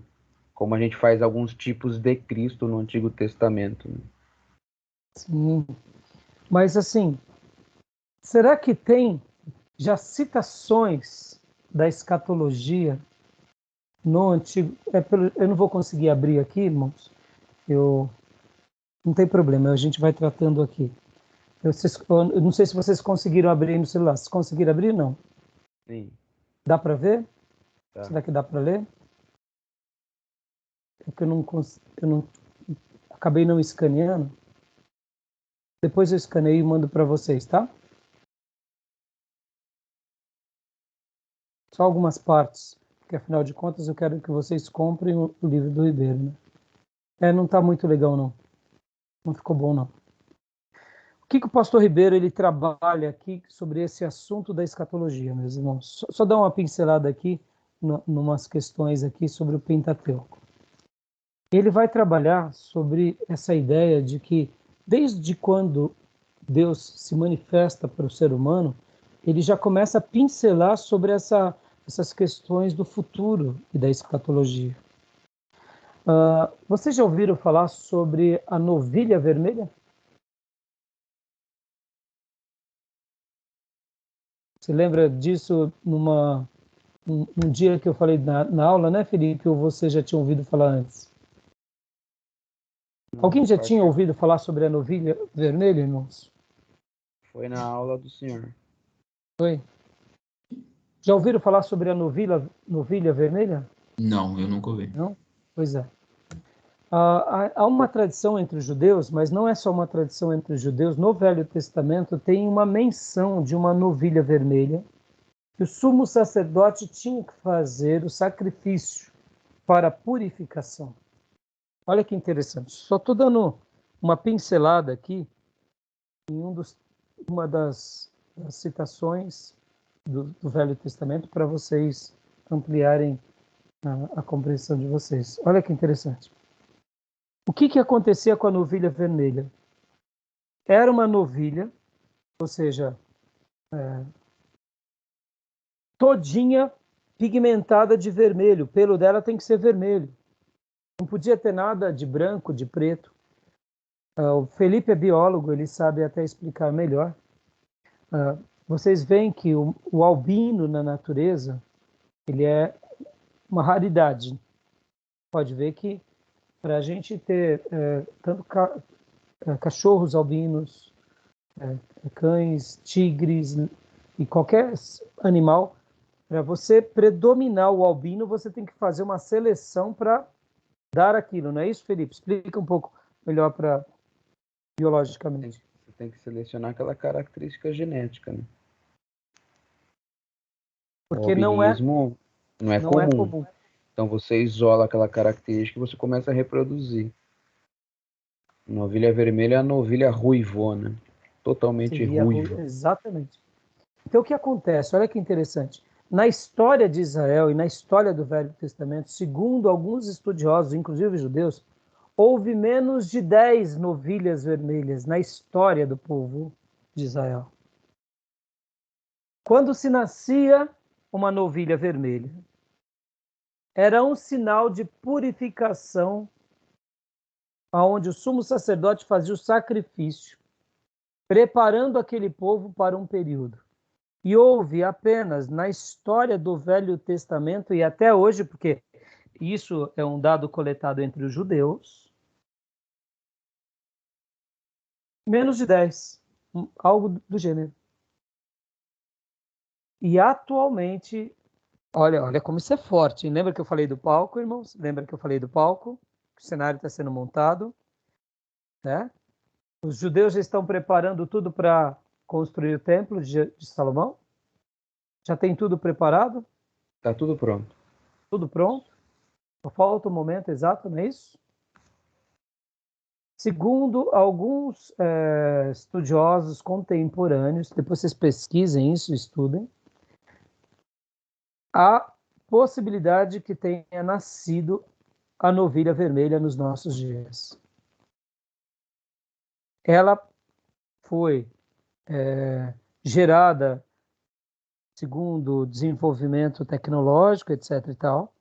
Como a gente faz alguns tipos de Cristo no Antigo Testamento, né? Sim, mas assim, será que tem já citações da escatologia no Antigo? Eu não vou conseguir abrir aqui, irmãos. Não tem problema, a gente vai tratando aqui. Eu não sei se vocês conseguiram abrir no celular. Vocês conseguiram abrir? Não. Sim. Dá para ver? Tá. Será que dá para ler? É que eu não acabei não escaneando. Depois eu escaneio e mando para vocês, tá? Só algumas partes, porque afinal de contas eu quero que vocês comprem o livro do Ribeiro, né? Não está muito legal, não. Não ficou bom, não. O que o pastor Ribeiro ele trabalha aqui sobre esse assunto da escatologia, meus irmãos? Só dar uma pincelada aqui, numas questões aqui sobre o Pentateuco. Ele vai trabalhar sobre essa ideia de que, desde quando Deus se manifesta para o ser humano, ele já começa a pincelar sobre essas questões do futuro e da escatologia. Vocês já ouviram falar sobre a novilha vermelha? Você lembra disso num dia que eu falei na aula, né, Felipe? Ou você já tinha ouvido falar antes? Alguém já tinha ouvido falar sobre a novilha vermelha, irmãos? Foi na aula do senhor. Foi? Já ouviram falar sobre a novilha vermelha? Não, eu nunca ouvi. Não? Pois é. Há uma tradição entre os judeus, mas não é só uma tradição entre os judeus. No Velho Testamento tem uma menção de uma novilha vermelha que o sumo sacerdote tinha que fazer o sacrifício para a purificação. Olha que interessante. Só estou dando uma pincelada aqui em uma das citações do Velho Testamento para vocês ampliarem a compreensão de vocês. Olha que interessante. O que acontecia com a novilha vermelha? Era uma novilha, ou seja, todinha pigmentada de vermelho. O pelo dela tem que ser vermelho. Não podia ter nada de branco, de preto. O Felipe é biólogo, ele sabe até explicar melhor. Vocês veem que o albino na natureza, ele é uma raridade. Pode ver que para a gente ter tanto cachorros albinos, cães, tigres e qualquer animal, para você predominar o albino, você tem que fazer uma seleção para dar aquilo, não é isso, Felipe? Explica um pouco melhor biologicamente. Você tem que selecionar aquela característica genética, né? Porque o albinismo não é comum. Então você isola aquela característica e você começa a reproduzir. Novilha vermelha é a novilha ruivona, totalmente ruiva. Exatamente. Então o que acontece? Olha que interessante. Na história de Israel e na história do Velho Testamento, segundo alguns estudiosos, inclusive judeus, houve menos de 10 novilhas vermelhas na história do povo de Israel. Quando se nascia uma novilha vermelha, era um sinal de purificação, onde o sumo sacerdote fazia o sacrifício, preparando aquele povo para um período. E houve apenas na história do Velho Testamento, e até hoje, porque isso é um dado coletado entre os judeus, menos de 10, algo do gênero. E atualmente, olha como isso é forte. Lembra que eu falei do palco, irmãos? Lembra que eu falei do palco? O cenário está sendo montado, né? Os judeus já estão preparando tudo para construir o templo de Salomão. Já tem tudo preparado? Está tudo pronto. Tudo pronto? Só falta o momento exato, não é isso? Segundo alguns estudiosos contemporâneos, depois vocês pesquisem isso, estudem, há possibilidade que tenha nascido a novilha vermelha nos nossos dias. Ela foi gerada segundo o desenvolvimento tecnológico, etc. e tal,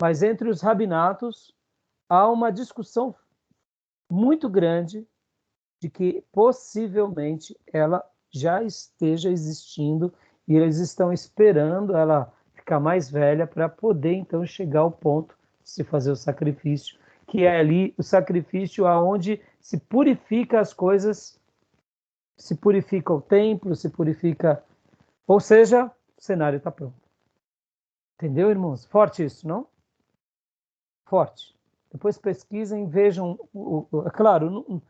mas entre os rabinatos há uma discussão muito grande de que possivelmente ela já esteja existindo e eles estão esperando ela ficar mais velha para poder então chegar ao ponto de se fazer o sacrifício, que é ali o sacrifício aonde se purifica as coisas, se purifica o templo, se purifica, ou seja, o cenário está pronto. Entendeu, irmãos? Forte isso, não? Forte. Depois pesquisem, vejam. É claro,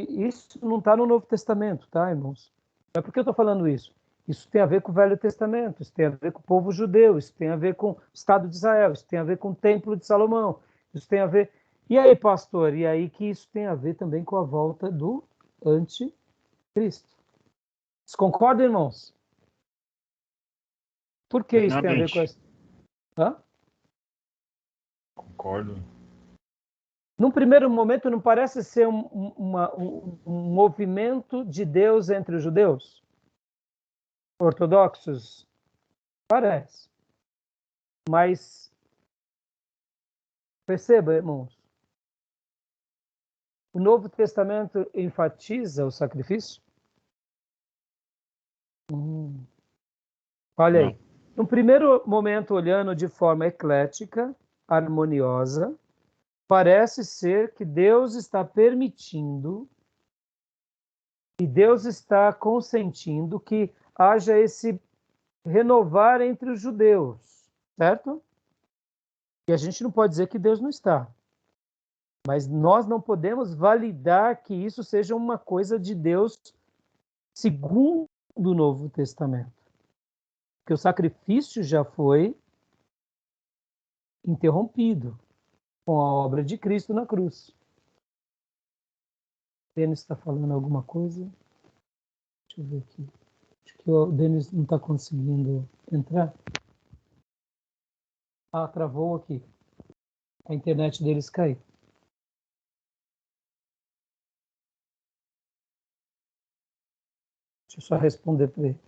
isso não está no Novo Testamento, tá, irmãos? Não é porque eu estou falando isso. Isso tem a ver com o Velho Testamento, isso tem a ver com o povo judeu, isso tem a ver com o Estado de Israel, isso tem a ver com o Templo de Salomão, isso tem a ver... E aí, pastor? E aí que isso tem a ver também com a volta do anticristo. Vocês concordam, irmãos? Por que isso tem a ver com isso? Hã? Concordo. Num primeiro momento, não parece ser um movimento de Deus entre os judeus ortodoxos? Parece. Mas, perceba, irmãos, o Novo Testamento enfatiza o sacrifício? Olha aí. No primeiro momento, olhando de forma eclética, harmoniosa, parece ser que Deus está permitindo e Deus está consentindo que haja esse renovar entre os judeus, certo? E a gente não pode dizer que Deus não está. Mas nós não podemos validar que isso seja uma coisa de Deus segundo o Novo Testamento. Porque o sacrifício já foi interrompido com a obra de Cristo na cruz. O Denis está falando alguma coisa? Deixa eu ver aqui. Acho que o Denis não está conseguindo entrar. Ah, travou aqui. A internet deles caiu. Deixa eu só responder para ele.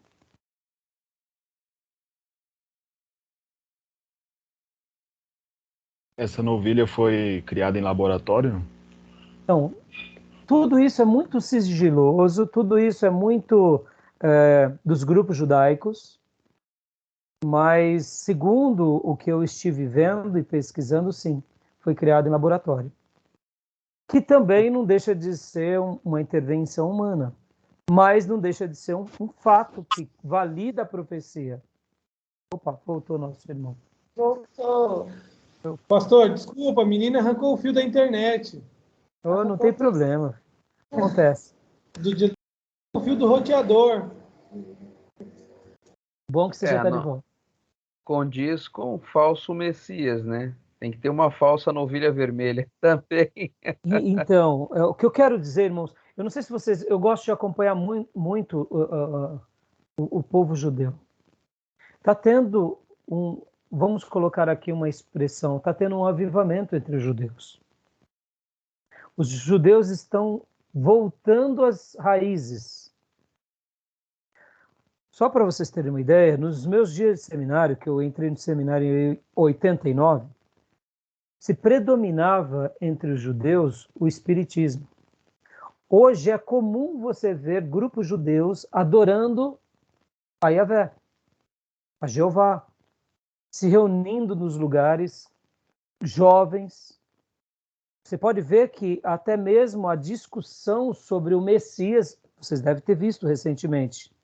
Essa novilha foi criada em laboratório? Então, tudo isso é muito sigiloso, tudo isso é muito dos grupos judaicos, mas segundo o que eu estive vendo e pesquisando, sim, foi criado em laboratório. Que também não deixa de ser uma intervenção humana, mas não deixa de ser um fato que valida a profecia. Opa, voltou nosso irmão. Voltou. Pastor, desculpa, a menina arrancou o fio da internet. Oh, não tem problema. Acontece. O fio do roteador. Bom que você já está de volta. Condiz com o falso Messias, né? Tem que ter uma falsa novilha vermelha também. Então, o que eu quero dizer, irmãos, eu não sei se vocês... Eu gosto de acompanhar muito o povo judeu. Está tendo vamos colocar aqui uma expressão, está tendo um avivamento entre os judeus. Os judeus estão voltando às raízes. Só para vocês terem uma ideia, nos meus dias de seminário, que eu entrei no seminário em 89, se predominava entre os judeus o espiritismo. Hoje é comum você ver grupos judeus adorando a Yahvé, a Jeová, se reunindo nos lugares, jovens. Você pode ver que até mesmo a discussão sobre o Messias, vocês devem ter visto recentemente,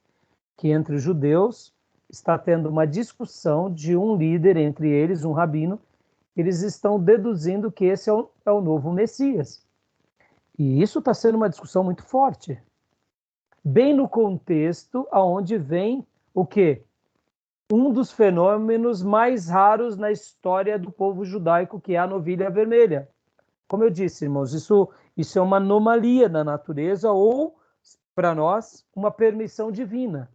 que entre os judeus está tendo uma discussão de um líder, entre eles, um rabino, eles estão deduzindo que esse é o novo Messias. E isso está sendo uma discussão muito forte. Bem no contexto aonde vem o quê? Um dos fenômenos mais raros na história do povo judaico, que é a novilha vermelha. Como eu disse, irmãos, isso é uma anomalia na natureza ou, para nós, uma permissão divina.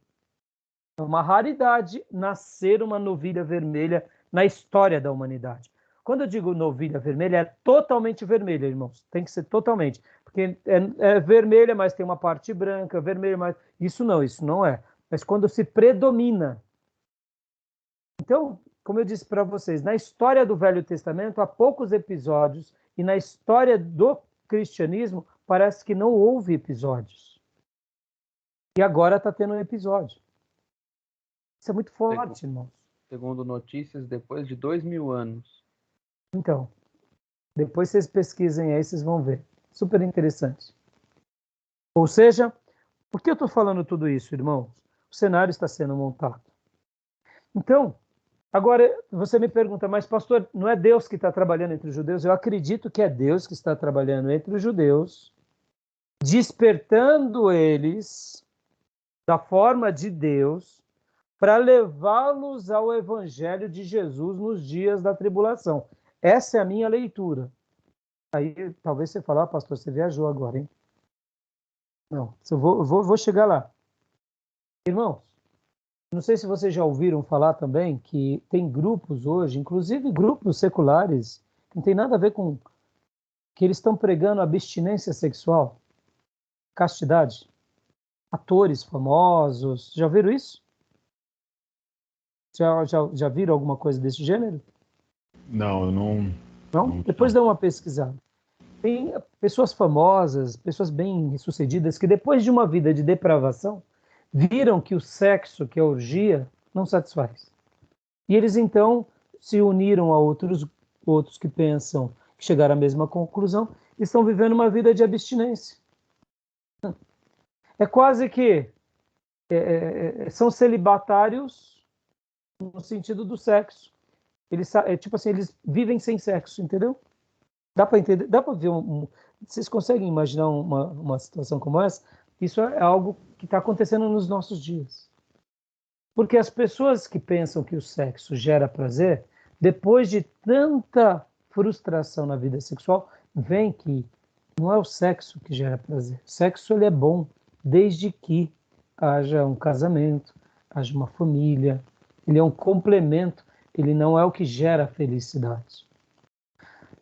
É uma raridade nascer uma novilha vermelha na história da humanidade. Quando eu digo novilha vermelha, é totalmente vermelha, irmãos. Tem que ser totalmente. Porque é vermelha, mas tem uma parte branca, vermelha, mas... Isso não é. Mas quando se predomina. Então, como eu disse para vocês, na história do Velho Testamento, há poucos episódios, e na história do cristianismo, parece que não houve episódios. E agora está tendo um episódio. Isso é muito forte, irmãos. Segundo notícias, depois de 2000 anos. Então, depois vocês pesquisem aí, vocês vão ver. Super interessante. Ou seja, por que eu estou falando tudo isso, irmãos? O cenário está sendo montado. Então, agora você me pergunta, mas pastor, não é Deus que está trabalhando entre os judeus? Eu acredito que é Deus que está trabalhando entre os judeus, despertando eles da forma de Deus para levá-los ao evangelho de Jesus nos dias da tribulação. Essa é a minha leitura. Aí talvez você fale, pastor, você viajou agora, hein? Não, eu vou chegar lá. Irmãos, não sei se vocês já ouviram falar também que tem grupos hoje, inclusive grupos seculares, que não tem nada a ver com que eles estão pregando abstinência sexual, castidade. Atores famosos, já viram isso? Já viram alguma coisa desse gênero? Não, eu não. Não? Depois dá uma pesquisada. Tem pessoas famosas, pessoas bem-sucedidas, que depois de uma vida de depravação, viram que o sexo, que a orgia, não satisfaz. E eles, então, se uniram a outros que pensam, que chegaram à mesma conclusão, e estão vivendo uma vida de abstinência. É quase que são celibatários no sentido do sexo. Eles, tipo assim, eles vivem sem sexo, entendeu? Dá para entender? Dá para ver vocês conseguem imaginar uma situação como essa? Isso é algo que está acontecendo nos nossos dias. Porque as pessoas que pensam que o sexo gera prazer, depois de tanta frustração na vida sexual, veem que não é o sexo que gera prazer. O sexo ele é bom desde que haja um casamento, haja uma família. Ele é um complemento, ele não é o que gera felicidade.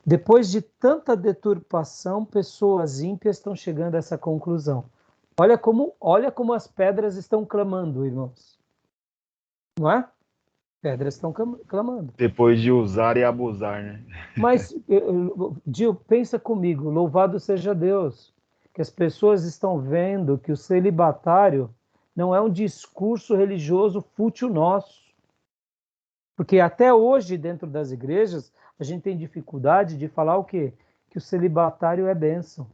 Depois de tanta deturpação, pessoas ímpias estão chegando a essa conclusão. Olha como as pedras estão clamando, irmãos. Não é? Pedras estão clamando. Depois de usar e abusar, né? Mas, Gil, pensa comigo, louvado seja Deus, que as pessoas estão vendo que o celibatário não é um discurso religioso fútil nosso. Porque até hoje, dentro das igrejas, a gente tem dificuldade de falar o quê? Que o celibatário é bênção.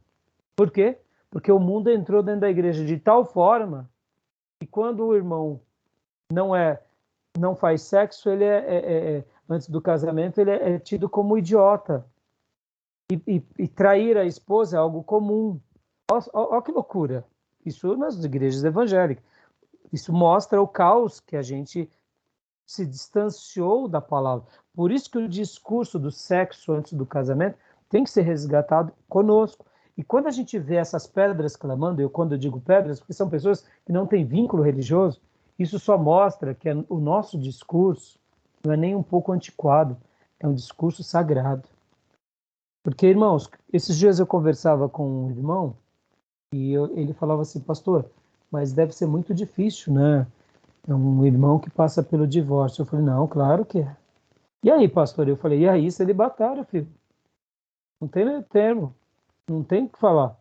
Por quê? Porque o mundo entrou dentro da igreja de tal forma que quando o irmão não faz sexo, ele antes do casamento, ele é tido como idiota. E trair a esposa é algo comum. Olha que loucura. Isso nas igrejas evangélicas. Isso mostra o caos que a gente se distanciou da palavra. Por isso que o discurso do sexo antes do casamento tem que ser resgatado conosco. E quando a gente vê essas pedras clamando, quando eu digo pedras, porque são pessoas que não têm vínculo religioso, isso só mostra que o nosso discurso não é nem um pouco antiquado, é um discurso sagrado. Porque, irmãos, esses dias eu conversava com um irmão e ele falava assim, pastor, mas deve ser muito difícil, né? É um irmão que passa pelo divórcio. Eu falei, não, claro que é. E aí, pastor? Eu falei, e aí, celibatário, filho? Não tem meio termo. Não tem o que falar.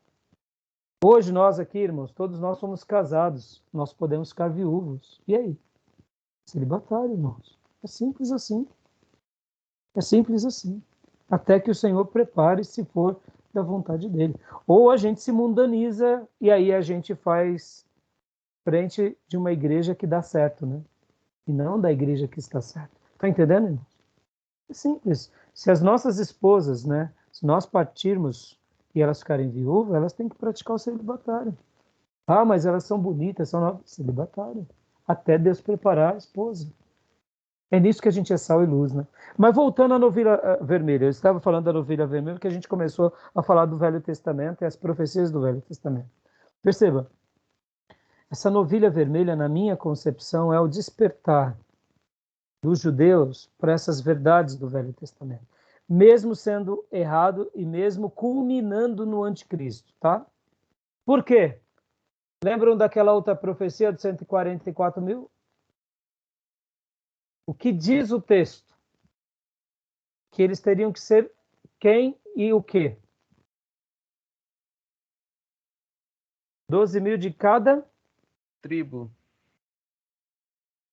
Hoje nós aqui, irmãos, todos nós somos casados. Nós podemos ficar viúvos. E aí? Celibatário, irmãos. É simples assim. É simples assim. Até que o Senhor prepare, se for da vontade dele. Ou a gente se mundaniza e aí a gente faz frente de uma igreja que dá certo, né? E não da igreja que está certa. Tá entendendo, irmão? É simples. Se as nossas esposas, né? Se nós partirmos e elas ficarem viúvas, elas têm que praticar o celibatário. Ah, mas elas são bonitas, são celibatário. Até Deus preparar a esposa. É nisso que a gente é sal e luz, né? Mas voltando à novilha vermelha, eu estava falando da novilha vermelha porque a gente começou a falar do Velho Testamento e as profecias do Velho Testamento. Perceba, essa novilha vermelha, na minha concepção, é o despertar dos judeus para essas verdades do Velho Testamento, mesmo sendo errado e mesmo culminando no anticristo, tá? Por quê? Lembram daquela outra profecia de 144 mil? O que diz o texto? Que eles teriam que ser quem e o quê? 12 mil de cada Tribo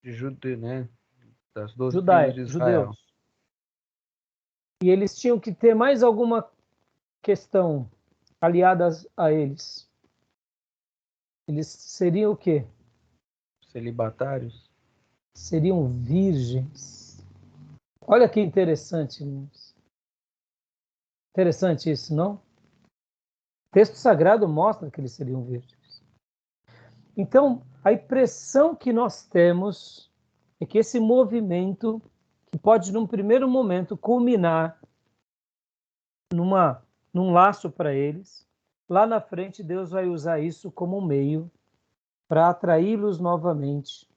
de Judeu, né? Das 12 Judá, tribos de Israel. judeus. E eles tinham que ter mais alguma questão aliadas a eles. Eles seriam o quê? Celibatários. Seriam virgens. Olha que interessante, irmãos. Interessante isso, não? O texto sagrado mostra que eles seriam virgens. Então, a impressão que nós temos é que esse movimento, que pode, num primeiro momento, culminar num laço para eles, lá na frente Deus vai usar isso como um meio para atraí-los novamente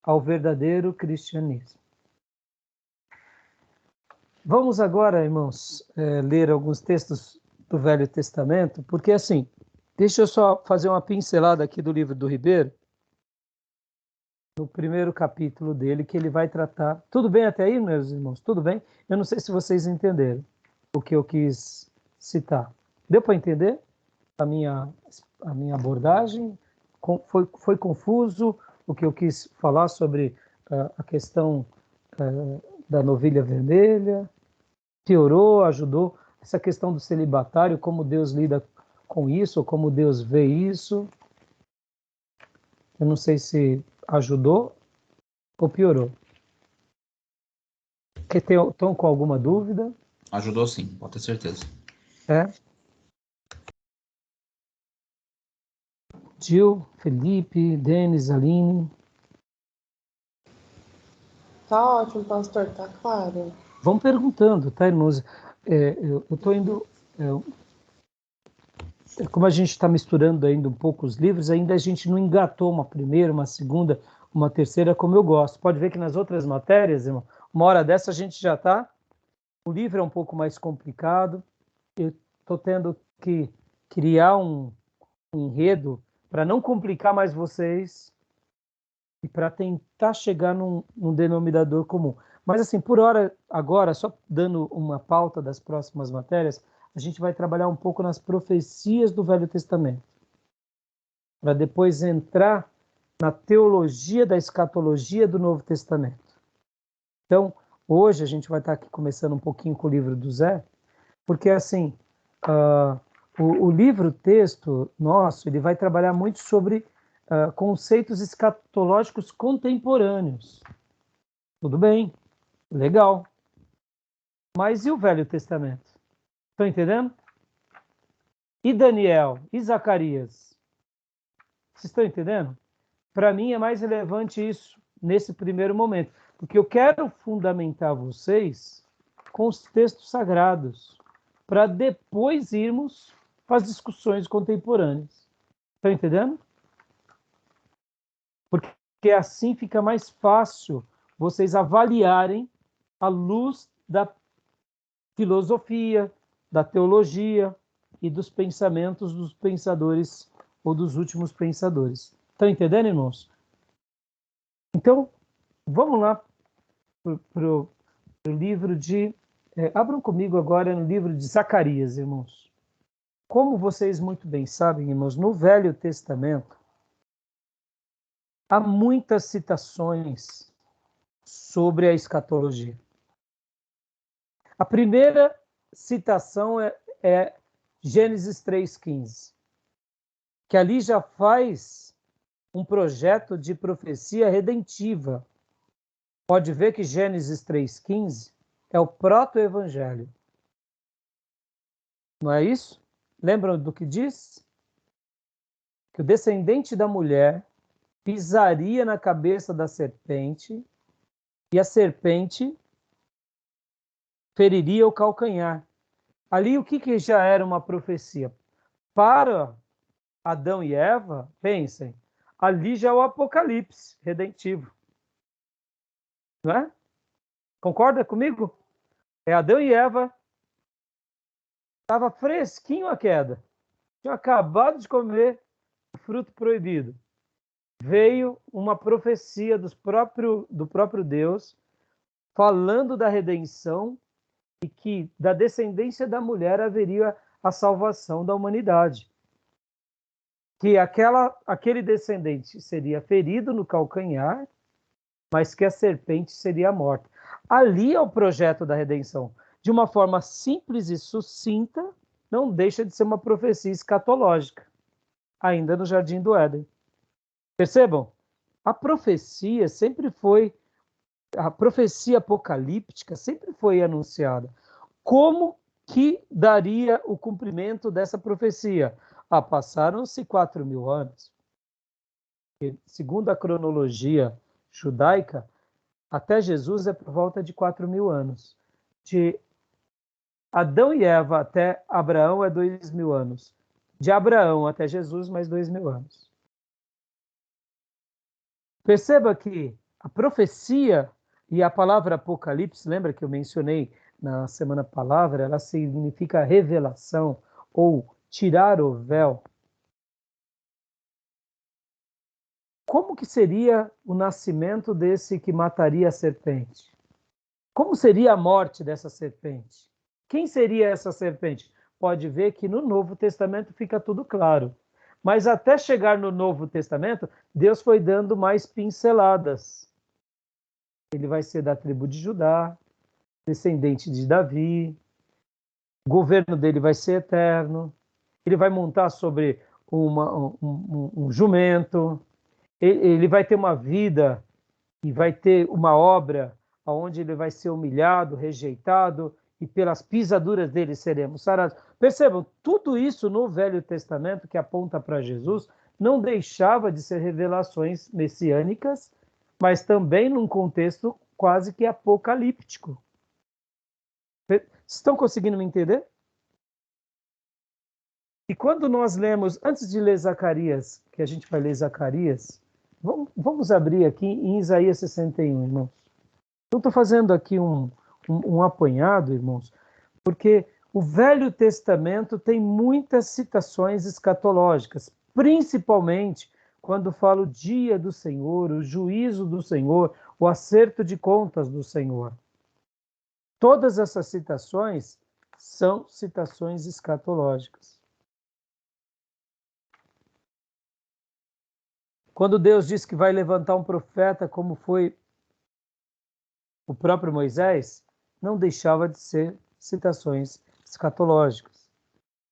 ao verdadeiro cristianismo. Vamos agora, irmãos, ler alguns textos do Velho Testamento, porque assim, deixa eu só fazer uma pincelada aqui do livro do Ribeiro, no primeiro capítulo dele, que ele vai tratar... Tudo bem até aí, meus irmãos? Tudo bem? Eu não sei se vocês entenderam o que eu quis citar. Deu para entender a minha abordagem? Foi confuso o que eu quis falar sobre a questão da novilha vermelha? Piorou, ajudou? Essa questão do celibatário, como Deus lida com isso, ou como Deus vê isso? Eu não sei se ajudou ou piorou. Estão com alguma dúvida? Ajudou sim, pode ter certeza. Gil, Felipe, Denis, Aline. Tá ótimo, pastor, tá claro. Vão perguntando, tá, irmãos? Eu estou indo... como a gente está misturando ainda um pouco os livros, ainda a gente não engatou uma primeira, uma segunda, uma terceira, como eu gosto. Pode ver que nas outras matérias, irmão, uma hora dessa a gente já está... O livro é um pouco mais complicado. Eu estou tendo que criar um enredo para não complicar mais vocês e para tentar chegar num denominador comum. Mas, assim, por hora, agora, só dando uma pauta das próximas matérias, a gente vai trabalhar um pouco nas profecias do Velho Testamento, para depois entrar na teologia da escatologia do Novo Testamento. Então, hoje a gente vai estar aqui começando um pouquinho com o livro do Zé, porque, assim, o livro-texto nosso, ele vai trabalhar muito sobre conceitos escatológicos contemporâneos. Tudo bem, legal. Mas e o Velho Testamento? Estão entendendo? E Daniel? E Zacarias? Vocês estão entendendo? Para mim é mais relevante isso nesse primeiro momento, porque eu quero fundamentar vocês com os textos sagrados, para depois irmos para as discussões contemporâneas. Estão entendendo? Porque assim fica mais fácil vocês avaliarem à luz da filosofia, da teologia e dos pensamentos dos pensadores ou dos últimos pensadores. Estão entendendo, irmãos? Então, vamos lá para o livro de... abram comigo agora no livro de Zacarias, irmãos. Como vocês muito bem sabem, irmãos, no Velho Testamento, há muitas citações sobre a escatologia. A primeira citação é Gênesis 3,15, que ali já faz um projeto de profecia redentiva. Pode ver que Gênesis 3,15 é o proto-evangelho. Não é isso? Lembram do que diz? Que o descendente da mulher pisaria na cabeça da serpente e a serpente feriria o calcanhar. Ali o que já era uma profecia? Para Adão e Eva, pensem, ali já é o Apocalipse redentivo. Não é? Concorda comigo? É Adão e Eva, estava fresquinho a queda. Tinham acabado de comer o fruto proibido. Veio uma profecia do próprio Deus, falando da redenção e que da descendência da mulher haveria a salvação da humanidade. Que aquele descendente seria ferido no calcanhar, mas que a serpente seria morta. Ali é o projeto da redenção. De uma forma simples e sucinta, não deixa de ser uma profecia escatológica, ainda no Jardim do Éden. Percebam? A profecia apocalíptica sempre foi anunciada. Como que daria o cumprimento dessa profecia? Passaram-se 4.000 anos. Segundo a cronologia judaica, até Jesus é por volta de 4.000 anos. De Adão e Eva até Abraão é 2.000 anos. De Abraão até Jesus, mais 2.000 anos. Perceba que a profecia e a palavra Apocalipse, lembra que eu mencionei na semana palavra, ela significa revelação ou tirar o véu, como que seria o nascimento desse que mataria a serpente? Como seria a morte dessa serpente? Quem seria essa serpente? Pode ver que no Novo Testamento fica tudo claro. Mas até chegar no Novo Testamento, Deus foi dando mais pinceladas. Ele vai ser da tribo de Judá, descendente de Davi, o governo dele vai ser eterno, ele vai montar sobre um jumento, ele vai ter uma vida e vai ter uma obra onde ele vai ser humilhado, rejeitado, e pelas pisaduras dele seremos sarados. Percebam, tudo isso no Velho Testamento que aponta para Jesus não deixava de ser revelações messiânicas, mas também num contexto quase que apocalíptico. Estão conseguindo me entender? E quando nós lemos, antes de ler Zacarias, que a gente vai ler Zacarias, vamos abrir aqui em Isaías 61, irmãos. Eu estou fazendo aqui um apanhado, irmãos, porque o Velho Testamento tem muitas citações escatológicas, principalmente quando fala o dia do Senhor, o juízo do Senhor, o acerto de contas do Senhor. Todas essas citações são citações escatológicas. Quando Deus diz que vai levantar um profeta como foi o próprio Moisés, não deixava de ser citações escatológicas.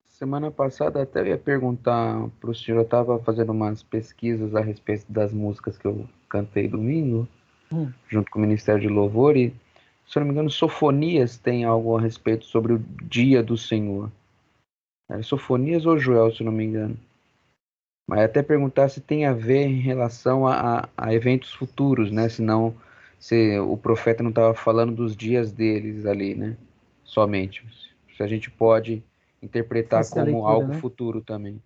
Semana passada até eu ia perguntar para o senhor, eu estava fazendo umas pesquisas a respeito das músicas que eu cantei domingo, junto com o Ministério de Louvor, e, se eu não me engano, Sofonias tem algo a respeito sobre o dia do Senhor. Era Sofonias ou Joel, se eu não me engano. Mas até perguntar se tem a ver em relação a eventos futuros, né? Senão, se o profeta não estava falando dos dias deles ali, né? Somente. Se a gente pode interpretar Essa é a como leitura, algo né? futuro também.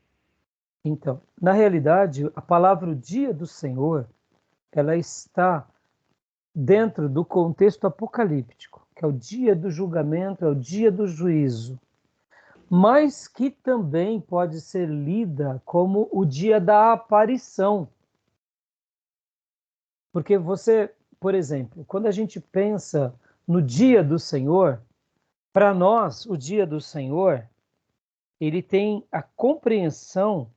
Então, na realidade, a palavra o dia do Senhor, ela está dentro do contexto apocalíptico, que é o dia do julgamento, é o dia do juízo, mas que também pode ser lida como o dia da aparição. Porque você, por exemplo, quando a gente pensa no dia do Senhor, para nós, o dia do Senhor, ele tem a compreensão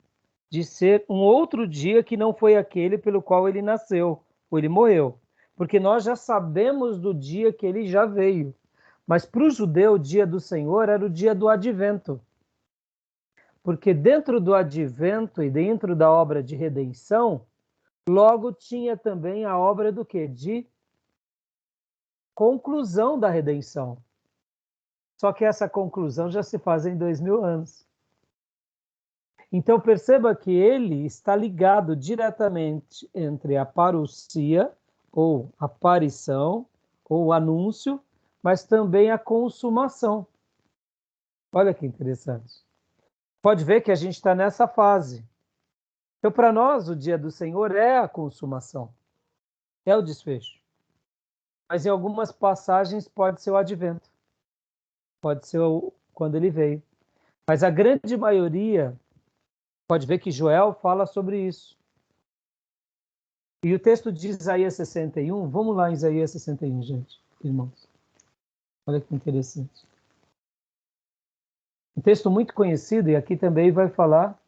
de ser um outro dia que não foi aquele pelo qual ele nasceu, ou ele morreu. Porque nós já sabemos do dia que ele já veio. Mas para o judeu, o dia do Senhor era o dia do advento. Porque dentro do advento e dentro da obra de redenção, logo tinha também a obra do quê? De conclusão da redenção. Só que essa conclusão já se faz em 2000 anos. Então perceba que ele está ligado diretamente entre a parousia, ou aparição, ou anúncio, mas também a consumação. Olha que interessante. Pode ver que a gente está nessa fase. Então, para nós, o dia do Senhor é a consumação, é o desfecho. Mas em algumas passagens pode ser o advento, pode ser quando ele veio. Mas a grande maioria, pode ver que Joel fala sobre isso. E o texto de Isaías 61, vamos lá em Isaías 61, gente, irmãos. Olha que interessante. Um texto muito conhecido, e aqui também vai falar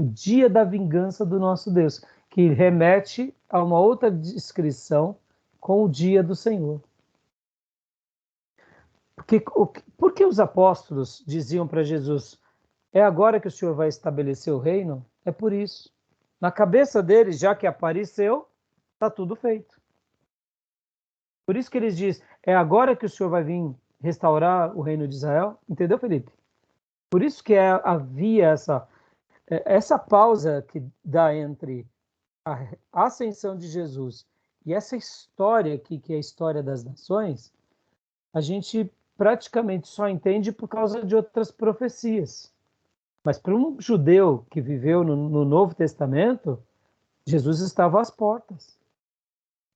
o dia da vingança do nosso Deus, que remete a uma outra descrição com o dia do Senhor. Por que os apóstolos diziam para Jesus, é agora que o Senhor vai estabelecer o reino? É por isso. Na cabeça deles, já que apareceu, está tudo feito. Por isso que eles dizem, é agora que o Senhor vai vir restaurar o reino de Israel? Entendeu, Felipe? Por isso que havia essa pausa que dá entre a ascensão de Jesus e essa história aqui, que é a história das nações, a gente praticamente só entende por causa de outras profecias. Mas para um judeu que viveu no Novo Testamento, Jesus estava às portas.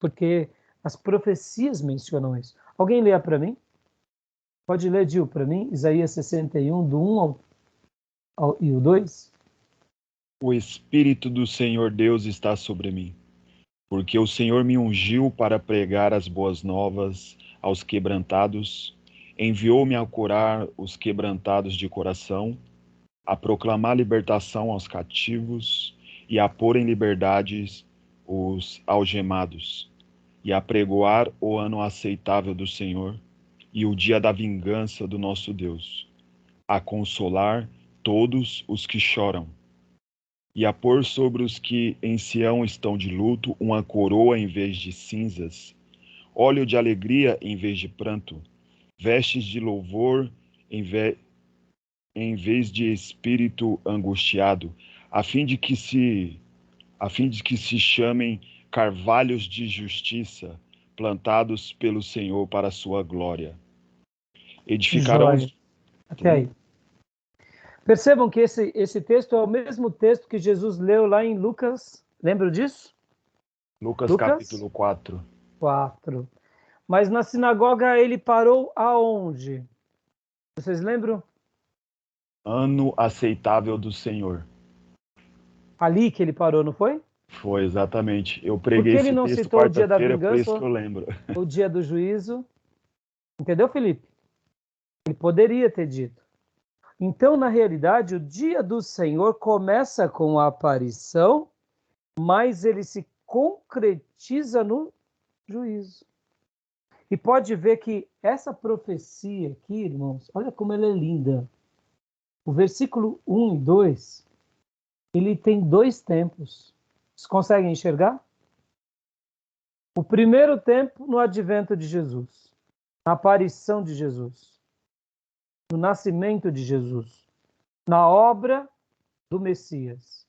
Porque as profecias mencionam isso. Alguém lê para mim? Pode ler, Gil, para mim, Isaías 61, do 1 e o 2? O Espírito do Senhor Deus está sobre mim, porque o Senhor me ungiu para pregar as boas novas aos quebrantados, enviou-me a curar os quebrantados de coração, a proclamar libertação aos cativos e a pôr em liberdade os algemados, e a pregoar o ano aceitável do Senhor e o dia da vingança do nosso Deus, a consolar todos os que choram, e a pôr sobre os que em Sião estão de luto uma coroa em vez de cinzas, óleo de alegria em vez de pranto, vestes de louvor em vez de espírito angustiado, a fim de que se chamem carvalhos de justiça, plantados pelo Senhor para a sua glória. Edificarão. Joia. Até aí. Percebam que esse texto é o mesmo texto que Jesus leu lá em Lucas. Lembram disso? Lucas capítulo 4. 4. Mas na sinagoga ele parou aonde? Vocês lembram? Ano aceitável do Senhor. Ali que ele parou, não foi? Foi, exatamente. Eu preguei Porque ele esse não texto citou o dia da quarta-feira, por vingança, isso que eu lembro. o dia do juízo. Entendeu, Felipe? Ele poderia ter dito. Então, na realidade, o dia do Senhor começa com a aparição, mas ele se concretiza no juízo. E pode ver que essa profecia aqui, irmãos, olha como ela é linda. O versículo 1 e 2, ele tem 2 tempos. Vocês conseguem enxergar? O primeiro tempo no advento de Jesus, na aparição de Jesus, no nascimento de Jesus, na obra do Messias.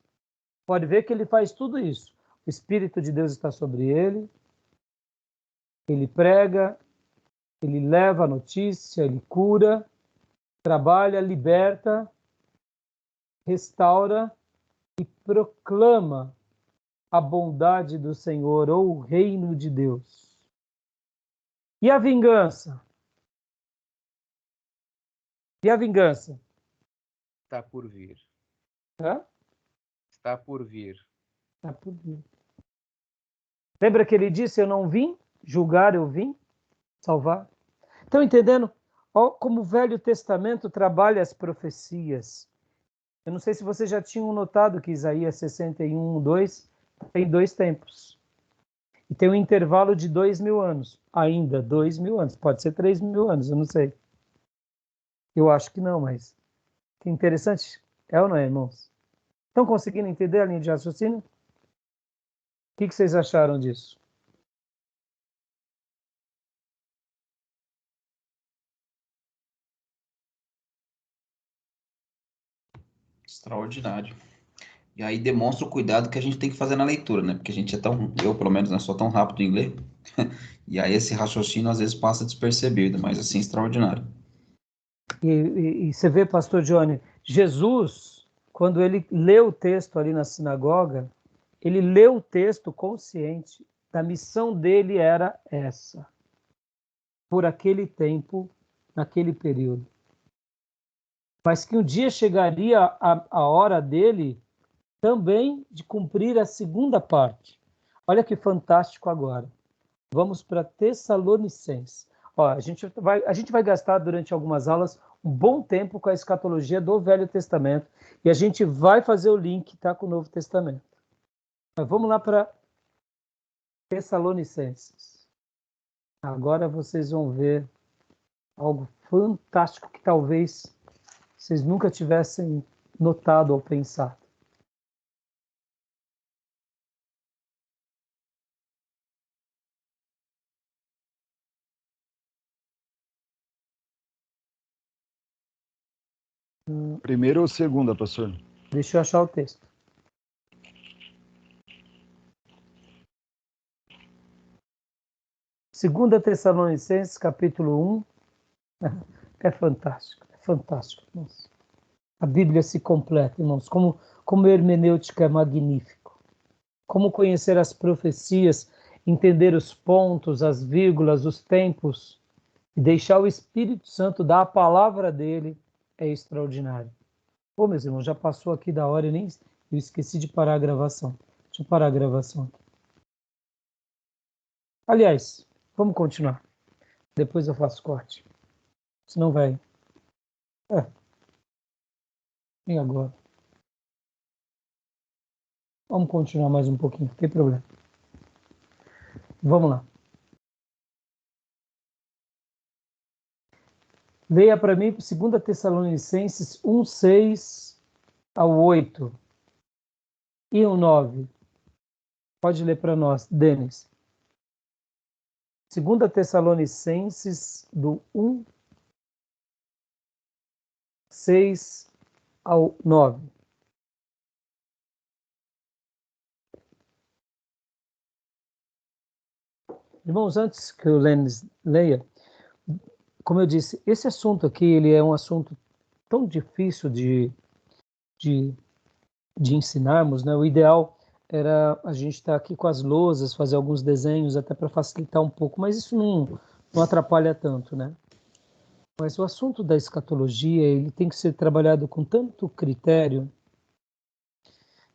Pode ver que ele faz tudo isso. O Espírito de Deus está sobre ele, ele prega, ele leva a notícia, ele cura, trabalha, liberta, restaura e proclama a bondade do Senhor ou o reino de Deus. E a vingança? E a vingança? Está por vir. Hã? Está por vir. Está por vir. Lembra que ele disse, eu não vim julgar, eu vim salvar? Estão entendendo? Olha como o Velho Testamento trabalha as profecias. Eu não sei se vocês já tinham notado que Isaías 61, 2 tem 2 tempos. E tem um intervalo de 2.000 anos. Ainda 2.000 anos. Pode ser 3.000 anos, eu não sei. Eu acho que não, mas que interessante. É ou não é, irmãos? Estão conseguindo entender a linha de raciocínio? O que vocês acharam disso? Extraordinário. E aí demonstra o cuidado que a gente tem que fazer na leitura, né? Porque a gente é tão, eu pelo menos, não sou tão rápido em ler. E aí esse raciocínio às vezes passa despercebido, mas assim, extraordinário. E você vê, pastor Johnny, Jesus, quando ele leu o texto ali na sinagoga, ele leu o texto consciente da missão dele era essa. Por aquele tempo, naquele período. Mas que um dia chegaria a hora dele também de cumprir a segunda parte. Olha que fantástico agora. Vamos para Tessalonicenses. Ó, a gente vai gastar durante algumas aulas um bom tempo com a escatologia do Velho Testamento e a gente vai fazer o link, tá, com o Novo Testamento. Mas vamos lá para Tessalonicenses. Agora vocês vão ver algo fantástico que talvez vocês nunca tivessem notado ou pensado. Primeira ou segunda, pastor? Deixa eu achar o texto. Segunda Tessalonicenses, capítulo 1. É fantástico, irmãos. A Bíblia se completa, irmãos. Como a hermenêutica é magnífico. Como conhecer as profecias, entender os pontos, as vírgulas, os tempos. e deixar o Espírito Santo dar a palavra dele é extraordinário. Ô, meus irmãos, já passou aqui da hora e eu esqueci de parar a gravação. Deixa eu parar a gravação. Aliás, vamos continuar. Depois eu faço corte. Senão vai... E agora? Vamos continuar mais um pouquinho, não tem problema. Vamos lá. Leia para mim 2 Tessalonicenses 1:6 ao 8 e o 9. Pode ler para nós, Denis. 2 Tessalonicenses do 1:6 ao 9. Irmãos, antes que o Lênis leia, como eu disse, esse assunto aqui ele é um assunto tão difícil de ensinarmos, né? O ideal era a gente estar aqui com as lousas, fazer alguns desenhos até para facilitar um pouco, mas isso não atrapalha tanto, né? Mas o assunto da escatologia ele tem que ser trabalhado com tanto critério.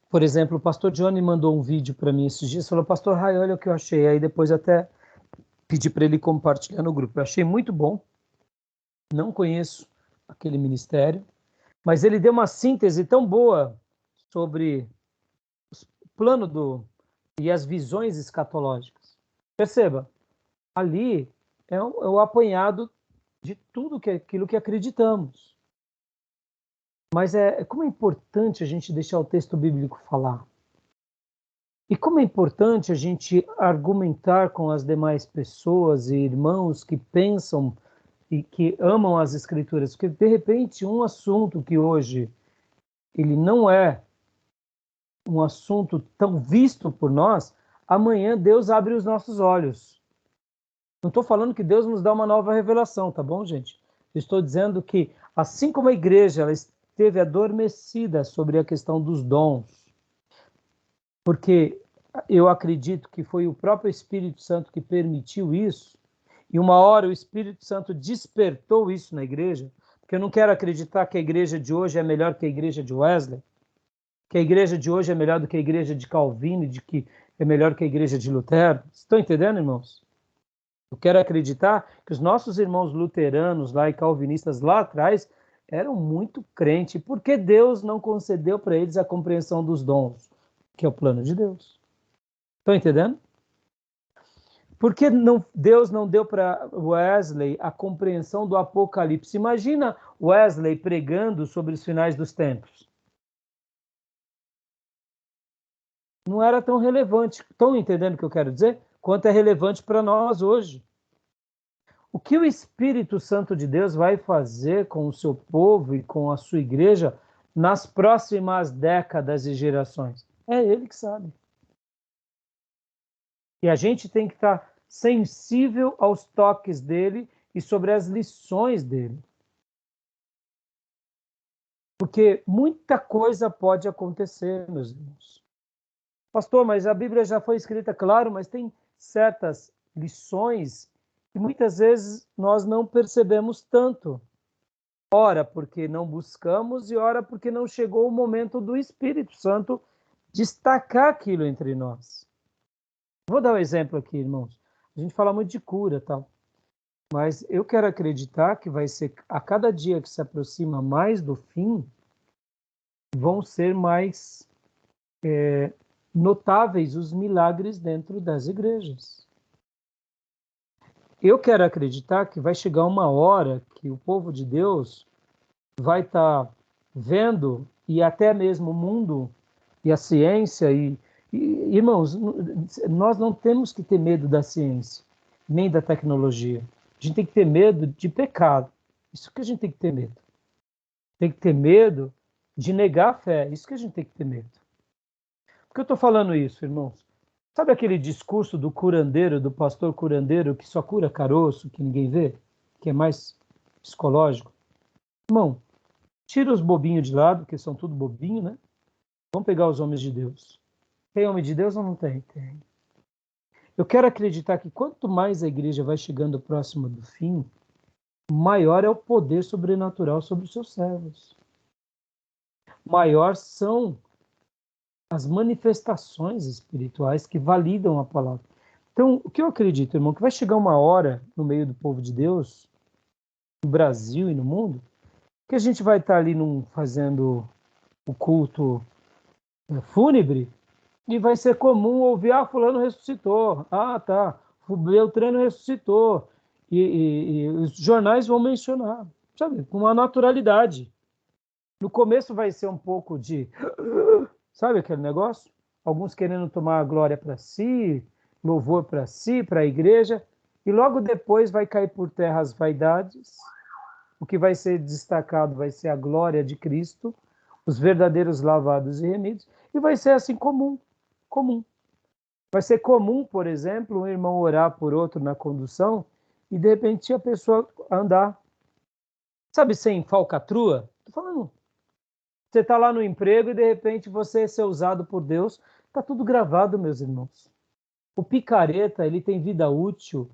Por exemplo, o pastor Johnny mandou um vídeo para mim esses dias, falou, pastor Rai, olha o que eu achei, aí depois até pedi para ele compartilhar no grupo. Eu achei muito bom. Não conheço aquele ministério, mas ele deu uma síntese tão boa sobre o plano e as visões escatológicas. Perceba, ali é o apanhado de tudo aquilo que acreditamos. Mas como é importante a gente deixar o texto bíblico falar. E como é importante a gente argumentar com as demais pessoas e irmãos que pensam e que amam as Escrituras, porque de repente um assunto que hoje ele não é um assunto tão visto por nós, amanhã Deus abre os nossos olhos. Não estou falando que Deus nos dá uma nova revelação, tá bom, gente? Eu estou dizendo que assim como a igreja ela esteve adormecida sobre a questão dos dons, porque eu acredito que foi o próprio Espírito Santo que permitiu isso, e uma hora o Espírito Santo despertou isso na igreja, porque eu não quero acreditar que a igreja de hoje é melhor que a igreja de Wesley, que a igreja de hoje é melhor do que a igreja de Calvino, de que é melhor que a igreja de Lutero. Estão entendendo, irmãos? Eu quero acreditar que os nossos irmãos luteranos lá e calvinistas lá atrás eram muito crentes, porque Deus não concedeu para eles a compreensão dos dons, que é o plano de Deus. Estão entendendo? Por que Deus não deu para Wesley a compreensão do Apocalipse? Imagina Wesley pregando sobre os finais dos tempos. Não era tão relevante. Estão entendendo o que eu quero dizer? Quanto é relevante para nós hoje. O que o Espírito Santo de Deus vai fazer com o seu povo e com a sua igreja nas próximas décadas e gerações? É Ele que sabe. E a gente tem que estar sensível aos toques dele e sobre as lições dele. Porque muita coisa pode acontecer, meus irmãos. Pastor, mas a Bíblia já foi escrita, claro, mas tem certas lições que muitas vezes nós não percebemos tanto. Ora, porque não buscamos e ora, porque não chegou o momento do Espírito Santo destacar aquilo entre nós. Vou dar um exemplo aqui, irmãos. A gente fala muito de cura e tal. Mas eu quero acreditar que vai ser, a cada dia que se aproxima mais do fim, vão ser mais notáveis os milagres dentro das igrejas. Eu quero acreditar que vai chegar uma hora que o povo de Deus vai estar vendo, e até mesmo o mundo e a ciência, irmãos, nós não temos que ter medo da ciência, nem da tecnologia. A gente tem que ter medo de pecado. Isso que a gente tem que ter medo. Tem que ter medo de negar a fé. Isso que a gente tem que ter medo. Por que eu estou falando isso, irmãos? Sabe aquele discurso do curandeiro, do pastor curandeiro, que só cura caroço, que ninguém vê? Que é mais psicológico? Irmão, tira os bobinhos de lado, que são tudo bobinho, né? Vamos pegar os homens de Deus. Tem homem de Deus ou não tem? Tem. Eu quero acreditar que quanto mais a igreja vai chegando próxima do fim, maior é o poder sobrenatural sobre os seus servos. Maior são as manifestações espirituais que validam a palavra. Então, o que eu acredito, irmão, que vai chegar uma hora no meio do povo de Deus, no Brasil e no mundo, que a gente vai estar ali fazendo o culto fúnebre e vai ser comum ouvir, fulano ressuscitou, tá, Beltrano ressuscitou, e os jornais vão mencionar, sabe, com uma naturalidade. No começo vai ser um pouco de, sabe aquele negócio? Alguns querendo tomar a glória para si, louvor para si, para a igreja, e logo depois vai cair por terra as vaidades. O que vai ser destacado vai ser a glória de Cristo, os verdadeiros lavados e remidos, e vai ser assim comum. Vai ser comum, por exemplo, um irmão orar por outro na condução e de repente a pessoa andar, sabe, sem falcatrua? Estou falando, você está lá no emprego e de repente você ser usado por Deus, está tudo gravado, meus irmãos. O picareta, ele tem vida útil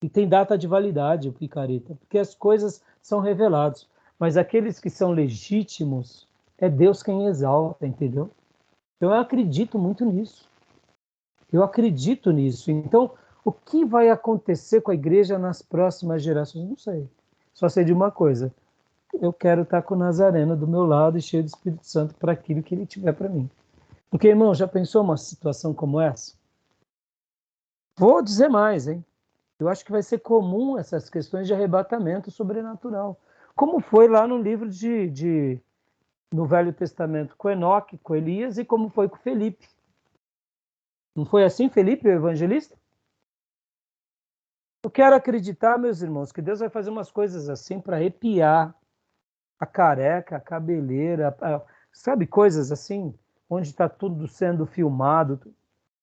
e tem data de validade, o picareta, porque as coisas são reveladas. Mas aqueles que são legítimos, é Deus quem exalta, entendeu? Então eu acredito muito nisso. Então, o que vai acontecer com a igreja nas próximas gerações? Não sei. Só sei de uma coisa. Eu quero estar com o Nazareno do meu lado e cheio do Espírito Santo para aquilo que ele tiver para mim. Porque, irmão, já pensou uma situação como essa? Vou dizer mais, hein? Eu acho que vai ser comum essas questões de arrebatamento sobrenatural. Como foi lá no livro no Velho Testamento com Enoque, com Elias, e como foi com Felipe. Não foi assim, Felipe, o evangelista? Eu quero acreditar, meus irmãos, que Deus vai fazer umas coisas assim para arrepiar a careca, a cabeleira, sabe, coisas assim, onde está tudo sendo filmado,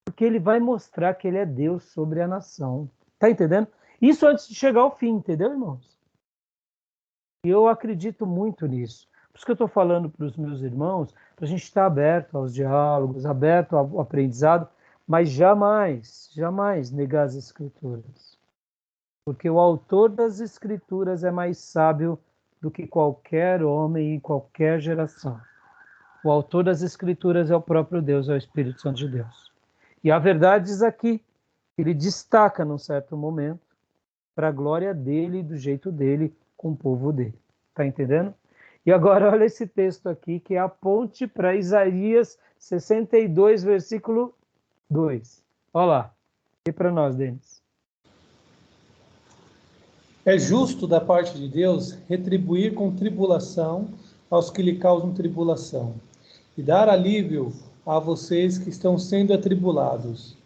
porque ele vai mostrar que ele é Deus sobre a nação. Tá entendendo? Isso antes de chegar ao fim, entendeu, irmãos? E eu acredito muito nisso. Por isso que eu estou falando para os meus irmãos, para a gente estar aberto aos diálogos, aberto ao aprendizado, mas jamais negar as Escrituras. Porque o autor das Escrituras é mais sábio do que qualquer homem em qualquer geração. O autor das Escrituras é o próprio Deus, é o Espírito Santo de Deus. E a verdade diz aqui, ele destaca num certo momento para a glória dele e do jeito dele com o povo dele. Está entendendo? E agora olha esse texto aqui, que é a ponte para Isaías 62, versículo 2. Olha lá. E para nós, Denis. É justo da parte de Deus retribuir com tribulação aos que lhe causam tribulação, e dar alívio a vocês que estão sendo atribulados,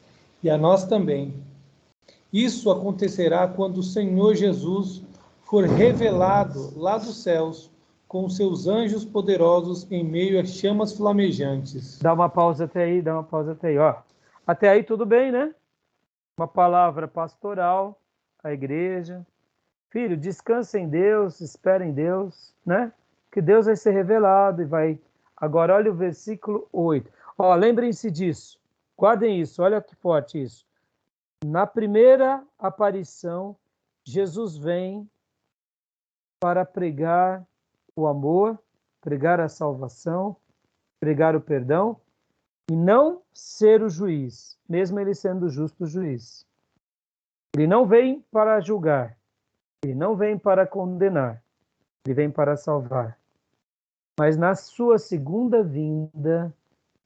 e a nós também. Isso acontecerá quando o Senhor Jesus for revelado lá dos céus, com seus anjos poderosos em meio a chamas flamejantes. Dá uma pausa até aí. Ó. Até aí tudo bem, né? Uma palavra pastoral à igreja. Filho, descansa em Deus, espera em Deus, né? Que Deus vai ser revelado e vai... Agora olha o versículo 8. Ó, lembrem-se disso. Guardem isso, olha que forte isso. Na primeira aparição, Jesus vem para pregar o amor, pregar a salvação, pregar o perdão, e não ser o juiz, mesmo ele sendo o justo juiz. Ele não vem para julgar, ele não vem para condenar, ele vem para salvar. Mas na sua segunda vinda,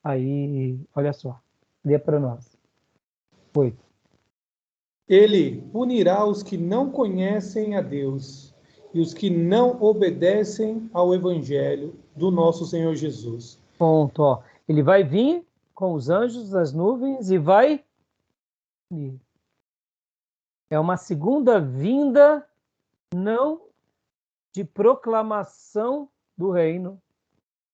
aí, olha só, lê para nós. 8. Ele punirá os que não conhecem a Deus e os que não obedecem ao Evangelho do nosso Senhor Jesus. Ponto, ó. Ele vai vir com os anjos das nuvens e vai punir. É uma segunda vinda, não de proclamação do reino,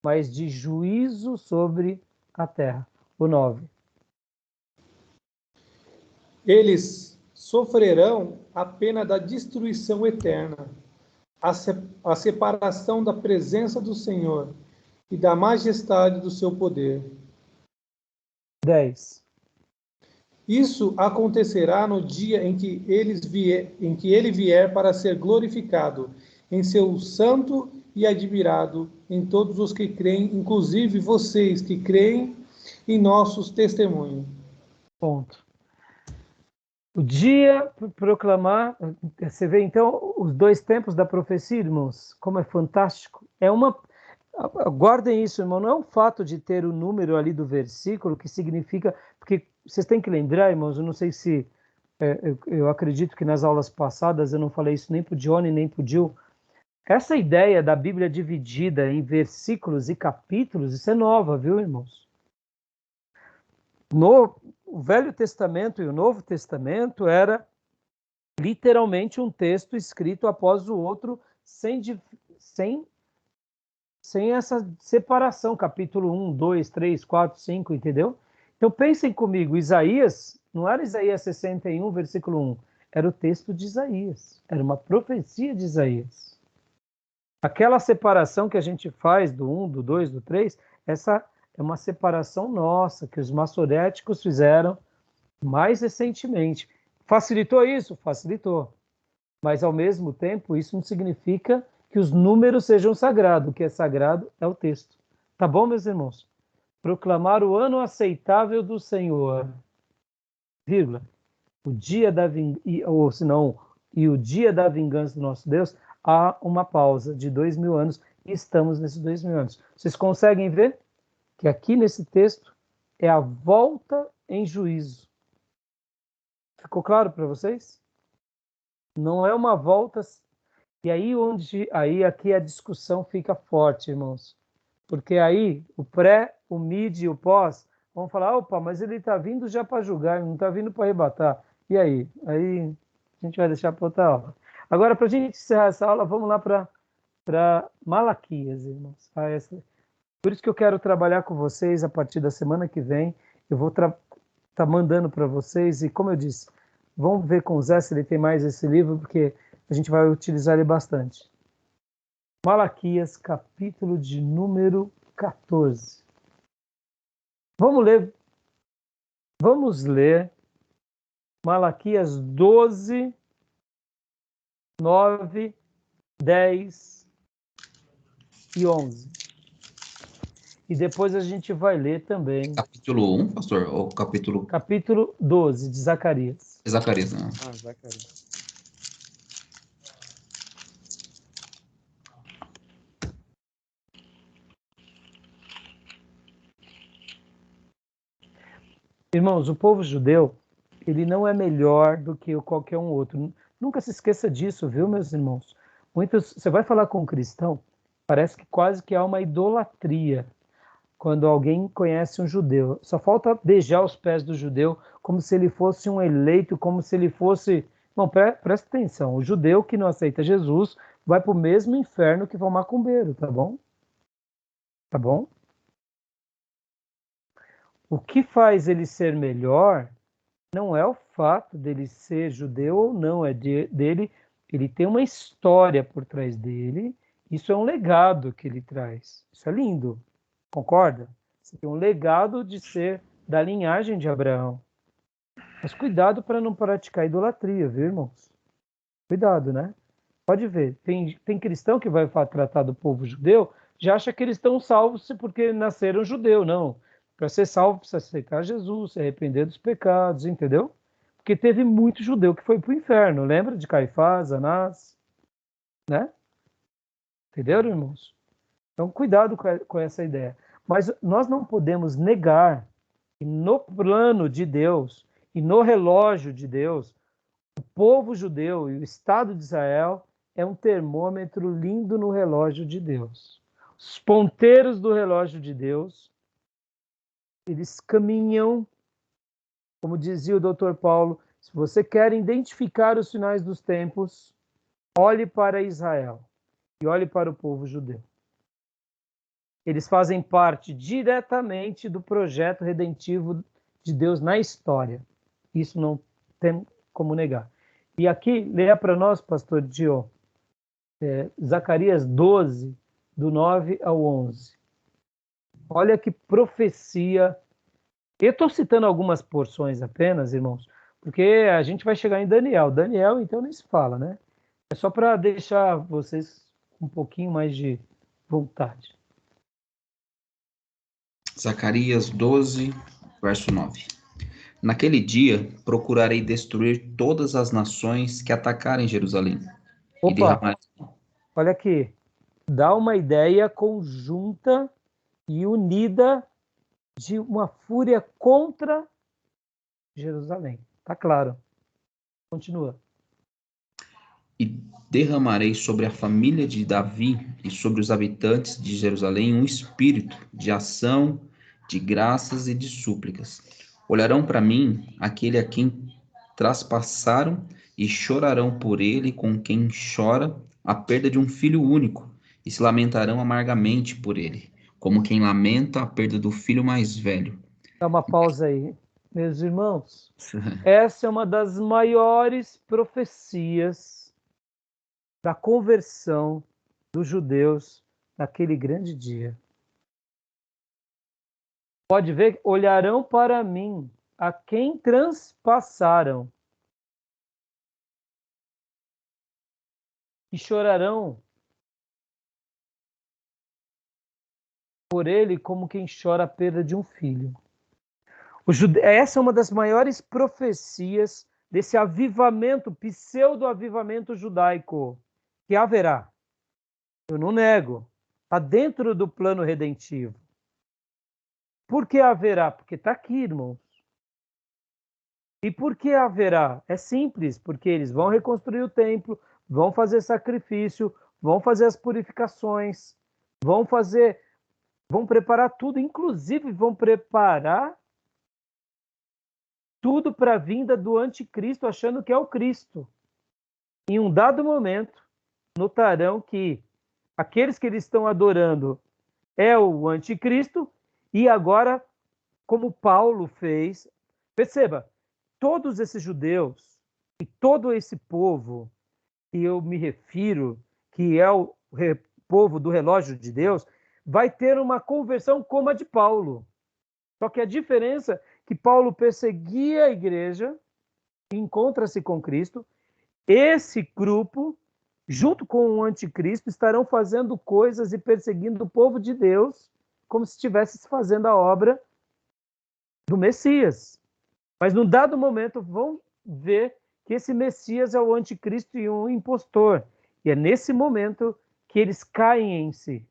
mas de juízo sobre a terra. O 9. Eles sofrerão a pena da destruição eterna, a separação da presença do Senhor e da majestade do seu poder. 10. Isso acontecerá no dia em que ele vier para ser glorificado em seu santo e admirado em todos os que creem, inclusive vocês que creem em nossos testemunhos. Ponto. O dia proclamar, você vê então os dois tempos da profecia, irmãos, como é fantástico. Guardem isso, irmão, não é um fato de ter o número ali do versículo que significa, porque vocês têm que lembrar, irmãos, eu não sei se, eu acredito que nas aulas passadas eu não falei isso nem para o Johnny, nem para o Gil. Essa ideia da Bíblia dividida em versículos e capítulos, isso é nova, viu, irmãos? O Velho Testamento e o Novo Testamento era literalmente um texto escrito após o outro, sem essa separação, capítulo 1, 2, 3, 4, 5, entendeu? Então pensem comigo, Isaías, não era Isaías 61, versículo 1, era o texto de Isaías, era uma profecia de Isaías. Aquela separação que a gente faz do 1, do 2, do 3, essa é uma separação nossa, que os maçoréticos fizeram mais recentemente. Facilitou isso? Facilitou. Mas, ao mesmo tempo, isso não significa que os números sejam sagrados. O que é sagrado é o texto. Tá bom, meus irmãos? Proclamar o ano aceitável do Senhor, vírgula, o dia da ou se não, e o dia da vingança do nosso Deus, há uma pausa de 2000 anos e estamos nesses 2000 anos. Vocês conseguem ver que aqui nesse texto é a volta em juízo. Ficou claro para vocês? Não é uma volta. E aí aqui a discussão fica forte, irmãos. Porque aí o pré, o mid e o pós vão falar, opa, mas ele está vindo já para julgar, ele não está vindo para arrebatar. E aí? Aí a gente vai deixar para outra aula. Agora, para a gente encerrar essa aula, vamos lá para Malaquias, irmãos. Por isso que eu quero trabalhar com vocês a partir da semana que vem. Eu vou estar mandando para vocês, e como eu disse, vamos ver com o Zé se ele tem mais esse livro, porque a gente vai utilizar ele bastante. Malaquias, capítulo de número 14. Vamos ler Malaquias 12, 9, 10 e 11. E depois a gente vai ler também. Capítulo 1, pastor? Ou capítulo... Capítulo 12, de Zacarias. Zacarias, né? Zacarias. Irmãos, o povo judeu, ele não é melhor do que qualquer um outro. Nunca se esqueça disso, viu, meus irmãos? Você vai falar com um cristão, parece que quase que há uma idolatria quando alguém conhece um judeu. Só falta beijar os pés do judeu como se ele fosse um eleito, como se ele fosse... Não, presta atenção, o judeu que não aceita Jesus vai para o mesmo inferno que o macumbeiro, tá bom? Tá bom? O que faz ele ser melhor não é o fato dele ser judeu ou não, é dele, ele tem uma história por trás dele, isso é um legado que ele traz. Isso é lindo, concorda? Você tem um legado de ser da linhagem de Abraão. Mas cuidado para não praticar idolatria, viu, irmãos? Cuidado, né? Pode ver, tem cristão que vai tratar do povo judeu, já acha que eles estão salvos porque nasceram judeu, não. Para ser salvo, precisa aceitar Jesus, se arrepender dos pecados, entendeu? Porque teve muito judeu que foi para o inferno. Lembra de Caifás, Anás? Né? Entenderam, irmãos? Então, cuidado com essa ideia. Mas nós não podemos negar que no plano de Deus e no relógio de Deus, o povo judeu e o Estado de Israel é um termômetro lindo no relógio de Deus. Os ponteiros do relógio de Deus, eles caminham, como dizia o Dr. Paulo, se você quer identificar os sinais dos tempos, olhe para Israel e olhe para o povo judeu. Eles fazem parte diretamente do projeto redentivo de Deus na história. Isso não tem como negar. E aqui, leia para nós, pastor Dio, Zacarias 12, do 9 ao 11. Olha que profecia Eu estou citando algumas porções apenas, irmãos, porque a gente vai chegar em Daniel. Daniel, então, nem se fala, né? É só para deixar vocês com um pouquinho mais de vontade. Zacarias 12, verso 9. Naquele dia procurarei destruir todas as nações que atacarem Jerusalém e Opa, derramarei. olha aqui. Dá uma ideia conjunta e unida de uma fúria contra Jerusalém. Tá claro. Continua. E derramarei sobre a família de Davi e sobre os habitantes de Jerusalém um espírito de ação, de graças e de súplicas. Olharão para mim aquele a quem traspassaram e chorarão por ele com quem chora a perda de um filho único e se lamentarão amargamente por ele, como quem lamenta a perda do filho mais velho. Dá uma pausa aí. Meus irmãos, essa é uma das maiores profecias da conversão dos judeus naquele grande dia. Pode ver, olharão para mim a quem transpassaram e chorarão por ele como quem chora a perda de um filho. Essa é uma das maiores profecias desse avivamento, pseudo-avivamento judaico, que haverá. Eu não nego. Está dentro do plano redentivo. Por que haverá? Porque está aqui, irmãos. E por que haverá? É simples, porque eles vão reconstruir o templo, vão fazer sacrifício, vão fazer as purificações, vão preparar tudo, inclusive vão preparar tudo para a vinda do anticristo, achando que é o Cristo. Em um dado momento, notarão que aqueles que eles estão adorando é o anticristo, e agora, como Paulo fez, perceba, todos esses judeus e todo esse povo que eu me refiro, que é o povo do relógio de Deus, vai ter uma conversão como a de Paulo. Só que a diferença é que Paulo perseguia a igreja, encontra-se com Cristo. Esse grupo, junto com o anticristo, estarão fazendo coisas e perseguindo o povo de Deus, como se estivesse fazendo a obra do Messias. Mas num dado momento vão ver que esse Messias é o anticristo e um impostor. E é nesse momento que eles caem em si.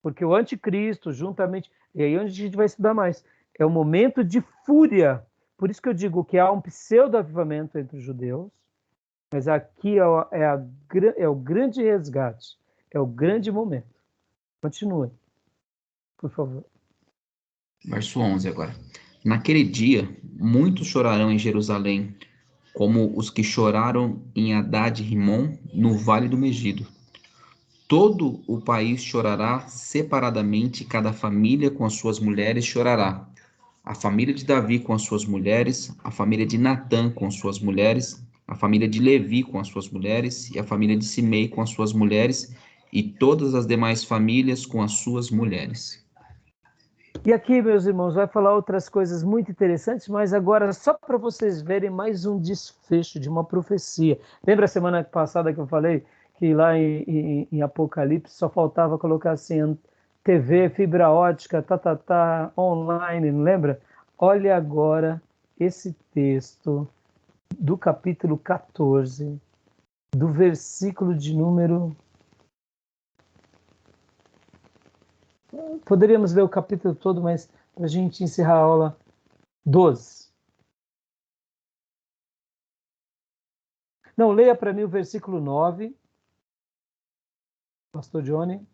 Porque o anticristo, juntamente... E aí onde a gente vai estudar mais. É um momento de fúria. Por isso que eu digo que há um pseudo-avivamento entre os judeus, mas aqui é o grande resgate, é o grande momento. Continue, por favor. Verso 11 agora. Naquele dia, muitos chorarão em Jerusalém, como os que choraram em Haddad-Rimon, no vale do Megido. Todo o país chorará separadamente, cada família com as suas mulheres chorará. A família de Davi com as suas mulheres, a família de Natã com as suas mulheres, a família de Levi com as suas mulheres, e a família de Simei com as suas mulheres, e todas as demais famílias com as suas mulheres. E aqui, meus irmãos, vai falar outras coisas muito interessantes, mas agora só para vocês verem mais um desfecho de uma profecia. Lembra a semana passada que eu falei que lá em Apocalipse só faltava colocar assim, TV, fibra ótica, online, não lembra? Olha agora esse texto do capítulo 14, do versículo de número... Poderíamos ler o capítulo todo, mas para a gente encerrar a aula, 12. Não, leia para mim o versículo 9. Pastor Johnny.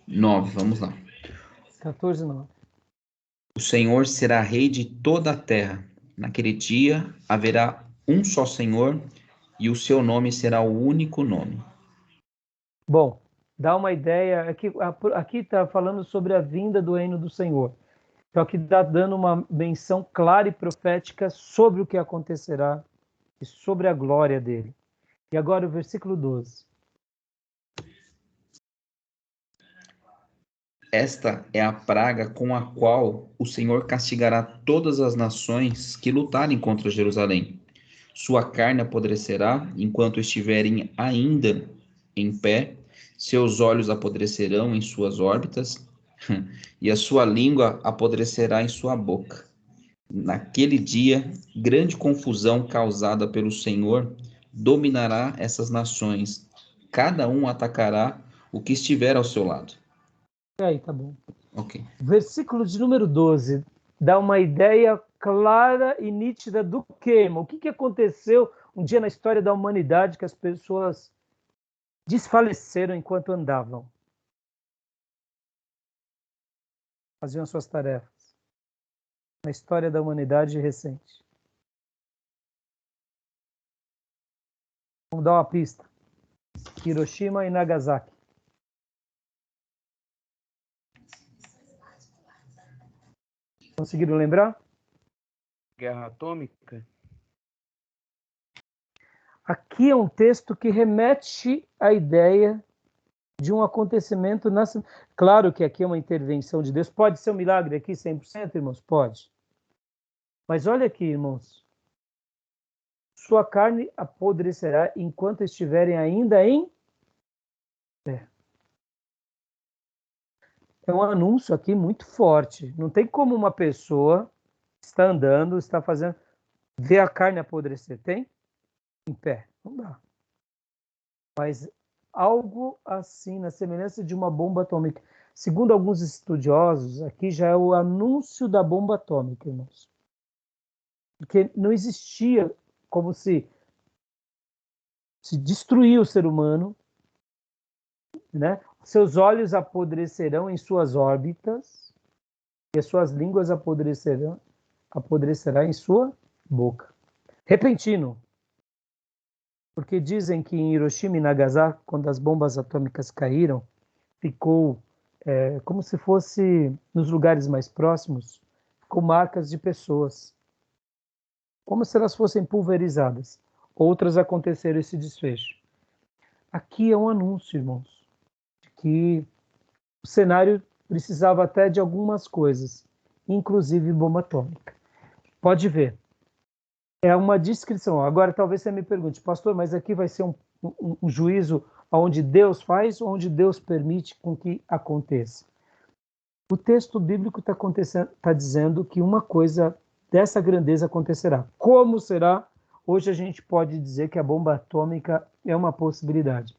9, vamos lá. 14, 9. O Senhor será rei de toda a terra. Naquele dia haverá um só Senhor, e o seu nome será o único nome. Bom, dá uma ideia. Aqui está falando sobre a vinda do reino do Senhor. Então aqui está dando uma menção clara e profética sobre o que acontecerá e sobre a glória dele. E agora o versículo 12. Esta é a praga com a qual o Senhor castigará todas as nações que lutarem contra Jerusalém. Sua carne apodrecerá enquanto estiverem ainda em pé, seus olhos apodrecerão em suas órbitas, e a sua língua apodrecerá em sua boca. Naquele dia, grande confusão causada pelo Senhor dominará essas nações. Cada um atacará o que estiver ao seu lado. E aí, tá bom. Ok. Versículo de número 12 dá uma ideia clara e nítida do queima. O que aconteceu um dia na história da humanidade que as pessoas desfaleceram enquanto andavam? Faziam suas tarefas. Na história da humanidade recente. Vamos dar uma pista. Hiroshima e Nagasaki. Conseguiram lembrar? Guerra atômica? Aqui é um texto que remete à ideia de um acontecimento. Claro que aqui é uma intervenção de Deus. Pode ser um milagre aqui 100%, irmãos? Pode. Mas olha aqui, irmãos. Sua carne apodrecerá enquanto estiverem ainda em pé. É um anúncio aqui muito forte. Não tem como uma pessoa está andando, está fazendo, ver a carne apodrecer. Tem? Em pé. Não dá. Mas algo assim, na semelhança de uma bomba atômica. Segundo alguns estudiosos, aqui já é o anúncio da bomba atômica, irmãos. Porque não existia como se destruir o ser humano, né? Seus olhos apodrecerão em suas órbitas e as suas línguas apodrecerá em sua boca. Repentino. Porque dizem que em Hiroshima e Nagasaki, quando as bombas atômicas caíram, ficou como se fosse, nos lugares mais próximos, ficou marcas de pessoas. Como se elas fossem pulverizadas. Outras aconteceram esse desfecho. Aqui é um anúncio, irmãos, de que o cenário precisava até de algumas coisas, inclusive bomba atômica. Pode ver. É uma descrição. Agora, talvez você me pergunte, pastor, mas aqui vai ser um juízo onde Deus faz ou onde Deus permite com que aconteça? O texto bíblico está dizendo que uma coisa dessa grandeza acontecerá. Como será? Hoje a gente pode dizer que a bomba atômica é uma possibilidade.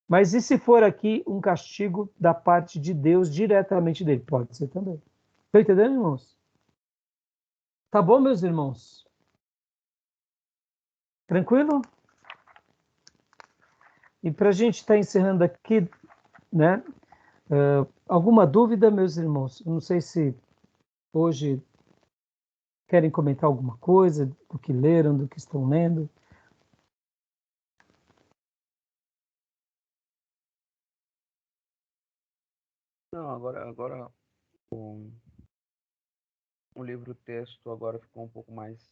Mas e se for aqui um castigo da parte de Deus, diretamente dele? Pode ser também. Estão entendendo, irmãos? Tá bom, meus irmãos? Tranquilo? E para a gente estar encerrando aqui, né? Alguma dúvida, meus irmãos? Eu não sei se hoje querem comentar alguma coisa do que leram, do que estão lendo. Não, agora o livro-texto agora ficou um pouco mais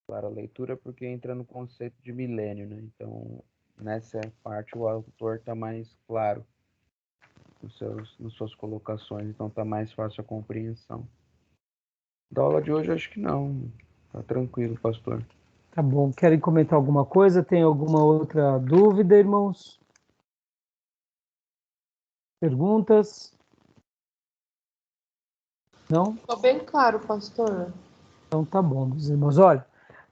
clara a leitura, porque entra no conceito de milênio, né? Então, nessa parte, o autor está mais claro nas suas colocações, então está mais fácil a compreensão. Da aula de hoje, acho que não. Tá tranquilo, pastor. Tá bom. Querem comentar alguma coisa? Tem alguma outra dúvida, irmãos? Perguntas? Não? Ficou bem claro, pastor. Então tá bom, meus irmãos. Olha,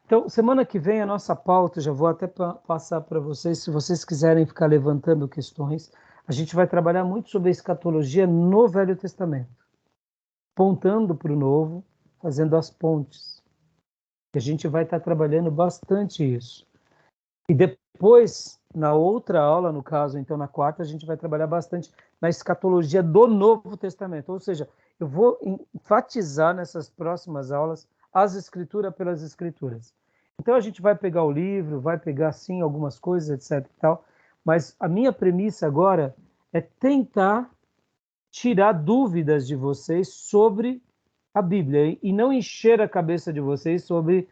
então semana que vem a nossa pauta, já vou até passar para vocês, se vocês quiserem ficar levantando questões, a gente vai trabalhar muito sobre a escatologia no Velho Testamento, apontando para o Novo, fazendo as pontes. E a gente vai estar trabalhando bastante isso. E depois, na outra aula, no caso, então na quarta, a gente vai trabalhar bastante na escatologia do Novo Testamento. Ou seja, eu vou enfatizar nessas próximas aulas as escrituras pelas escrituras. Então a gente vai pegar o livro, vai pegar sim algumas coisas, etc e tal, mas a minha premissa agora é tentar tirar dúvidas de vocês sobre a Bíblia e não encher a cabeça de vocês sobre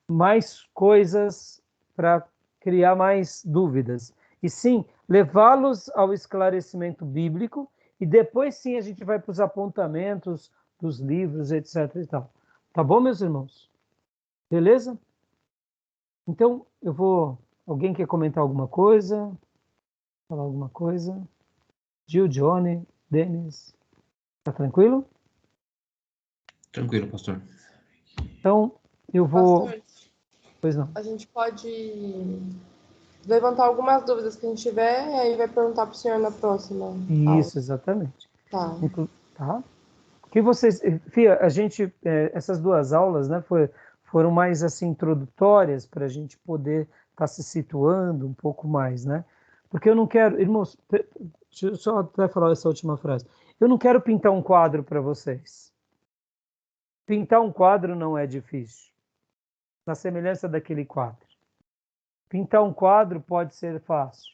mais coisas para criar mais dúvidas, e sim levá-los ao esclarecimento bíblico E depois sim a gente vai para os apontamentos dos livros, etc. e tal. Tá bom, meus irmãos? Beleza? Então, eu vou... Alguém quer comentar alguma coisa? Falar alguma coisa? Gil, Johnny, Denis, tá tranquilo? Tranquilo, pastor. Então, eu vou... Pastor, Pois não. a gente pode levantar algumas dúvidas que a gente tiver e aí vai perguntar para o senhor na próxima aula. Isso, exatamente. Tá. Tá? O que vocês... Fia, a gente... essas duas aulas, né, foram mais assim introdutórias para a gente poder estar se situando um pouco mais, né? Porque eu não quero... Irmãos, deixa eu só até falar essa última frase. Eu não quero pintar um quadro para vocês. Pintar um quadro não é difícil. Na semelhança daquele quadro. Pintar um quadro pode ser fácil.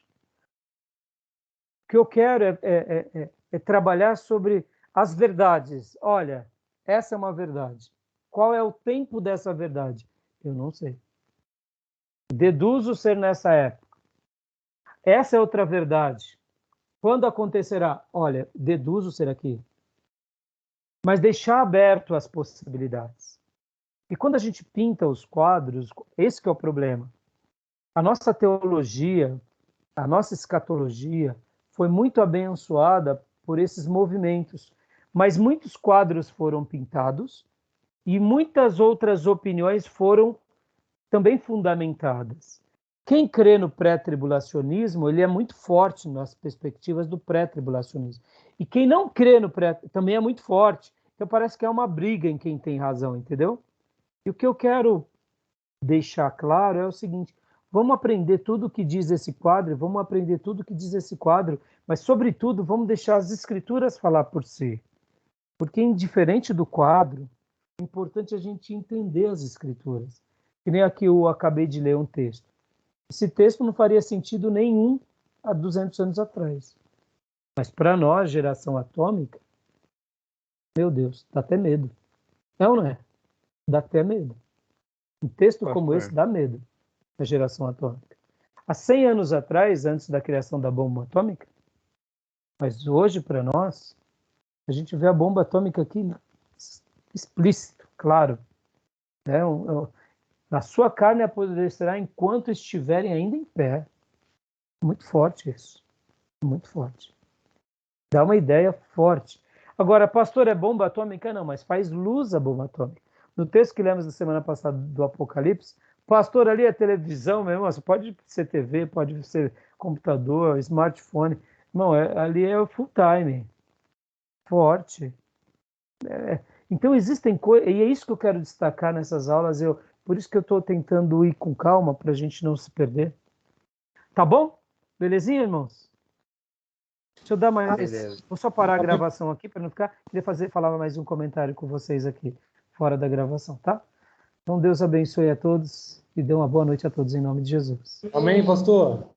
O que eu quero é trabalhar sobre as verdades. Olha, essa é uma verdade. Qual é o tempo dessa verdade? Eu não sei. Deduzo ser nessa época. Essa é outra verdade. Quando acontecerá? Olha, deduzo ser aqui. Mas deixar aberto as possibilidades. E quando a gente pinta os quadros, esse que é o problema. A nossa teologia, a nossa escatologia foi muito abençoada por esses movimentos. Mas muitos quadros foram pintados e muitas outras opiniões foram também fundamentadas. Quem crê no pré-tribulacionismo, ele é muito forte nas perspectivas do pré-tribulacionismo. E quem não crê no pré também é muito forte. Então parece que é uma briga em quem tem razão, entendeu? E o que eu quero deixar claro é o seguinte: vamos aprender tudo o que diz esse quadro, vamos aprender tudo o que diz esse quadro, mas, sobretudo, vamos deixar as escrituras falar por si. Porque, indiferente do quadro, é importante a gente entender as escrituras. Que nem aqui eu acabei de ler um texto. Esse texto não faria sentido nenhum há 200 anos atrás. Mas para nós, geração atômica, meu Deus, dá até medo. É ou não é? Dá até medo. Um texto como esse dá medo da geração atômica. Há 100 anos atrás, antes da criação da bomba atômica, mas hoje, para nós, a gente vê a bomba atômica aqui explícito, claro. Na sua carne apodrecerá enquanto estiverem ainda em pé. Muito forte isso. Muito forte. Dá uma ideia forte. Agora, pastor, é bomba atômica? Não, mas faz luz a bomba atômica. No texto que lemos na semana passada do Apocalipse, pastor, ali é televisão mesmo, pode ser TV, pode ser computador, smartphone. Não, ali é o full time. Forte. Então existem coisas, e é isso que eu quero destacar nessas aulas, por isso que eu estou tentando ir com calma, para a gente não se perder. Tá bom? Belezinha, irmãos? Deixa eu dar mais... Beleza. Vou só parar a gravação aqui, para não ficar... Queria falar mais um comentário com vocês aqui, fora da gravação, tá? Então Deus abençoe a todos e dê uma boa noite a todos em nome de Jesus. Amém, pastor?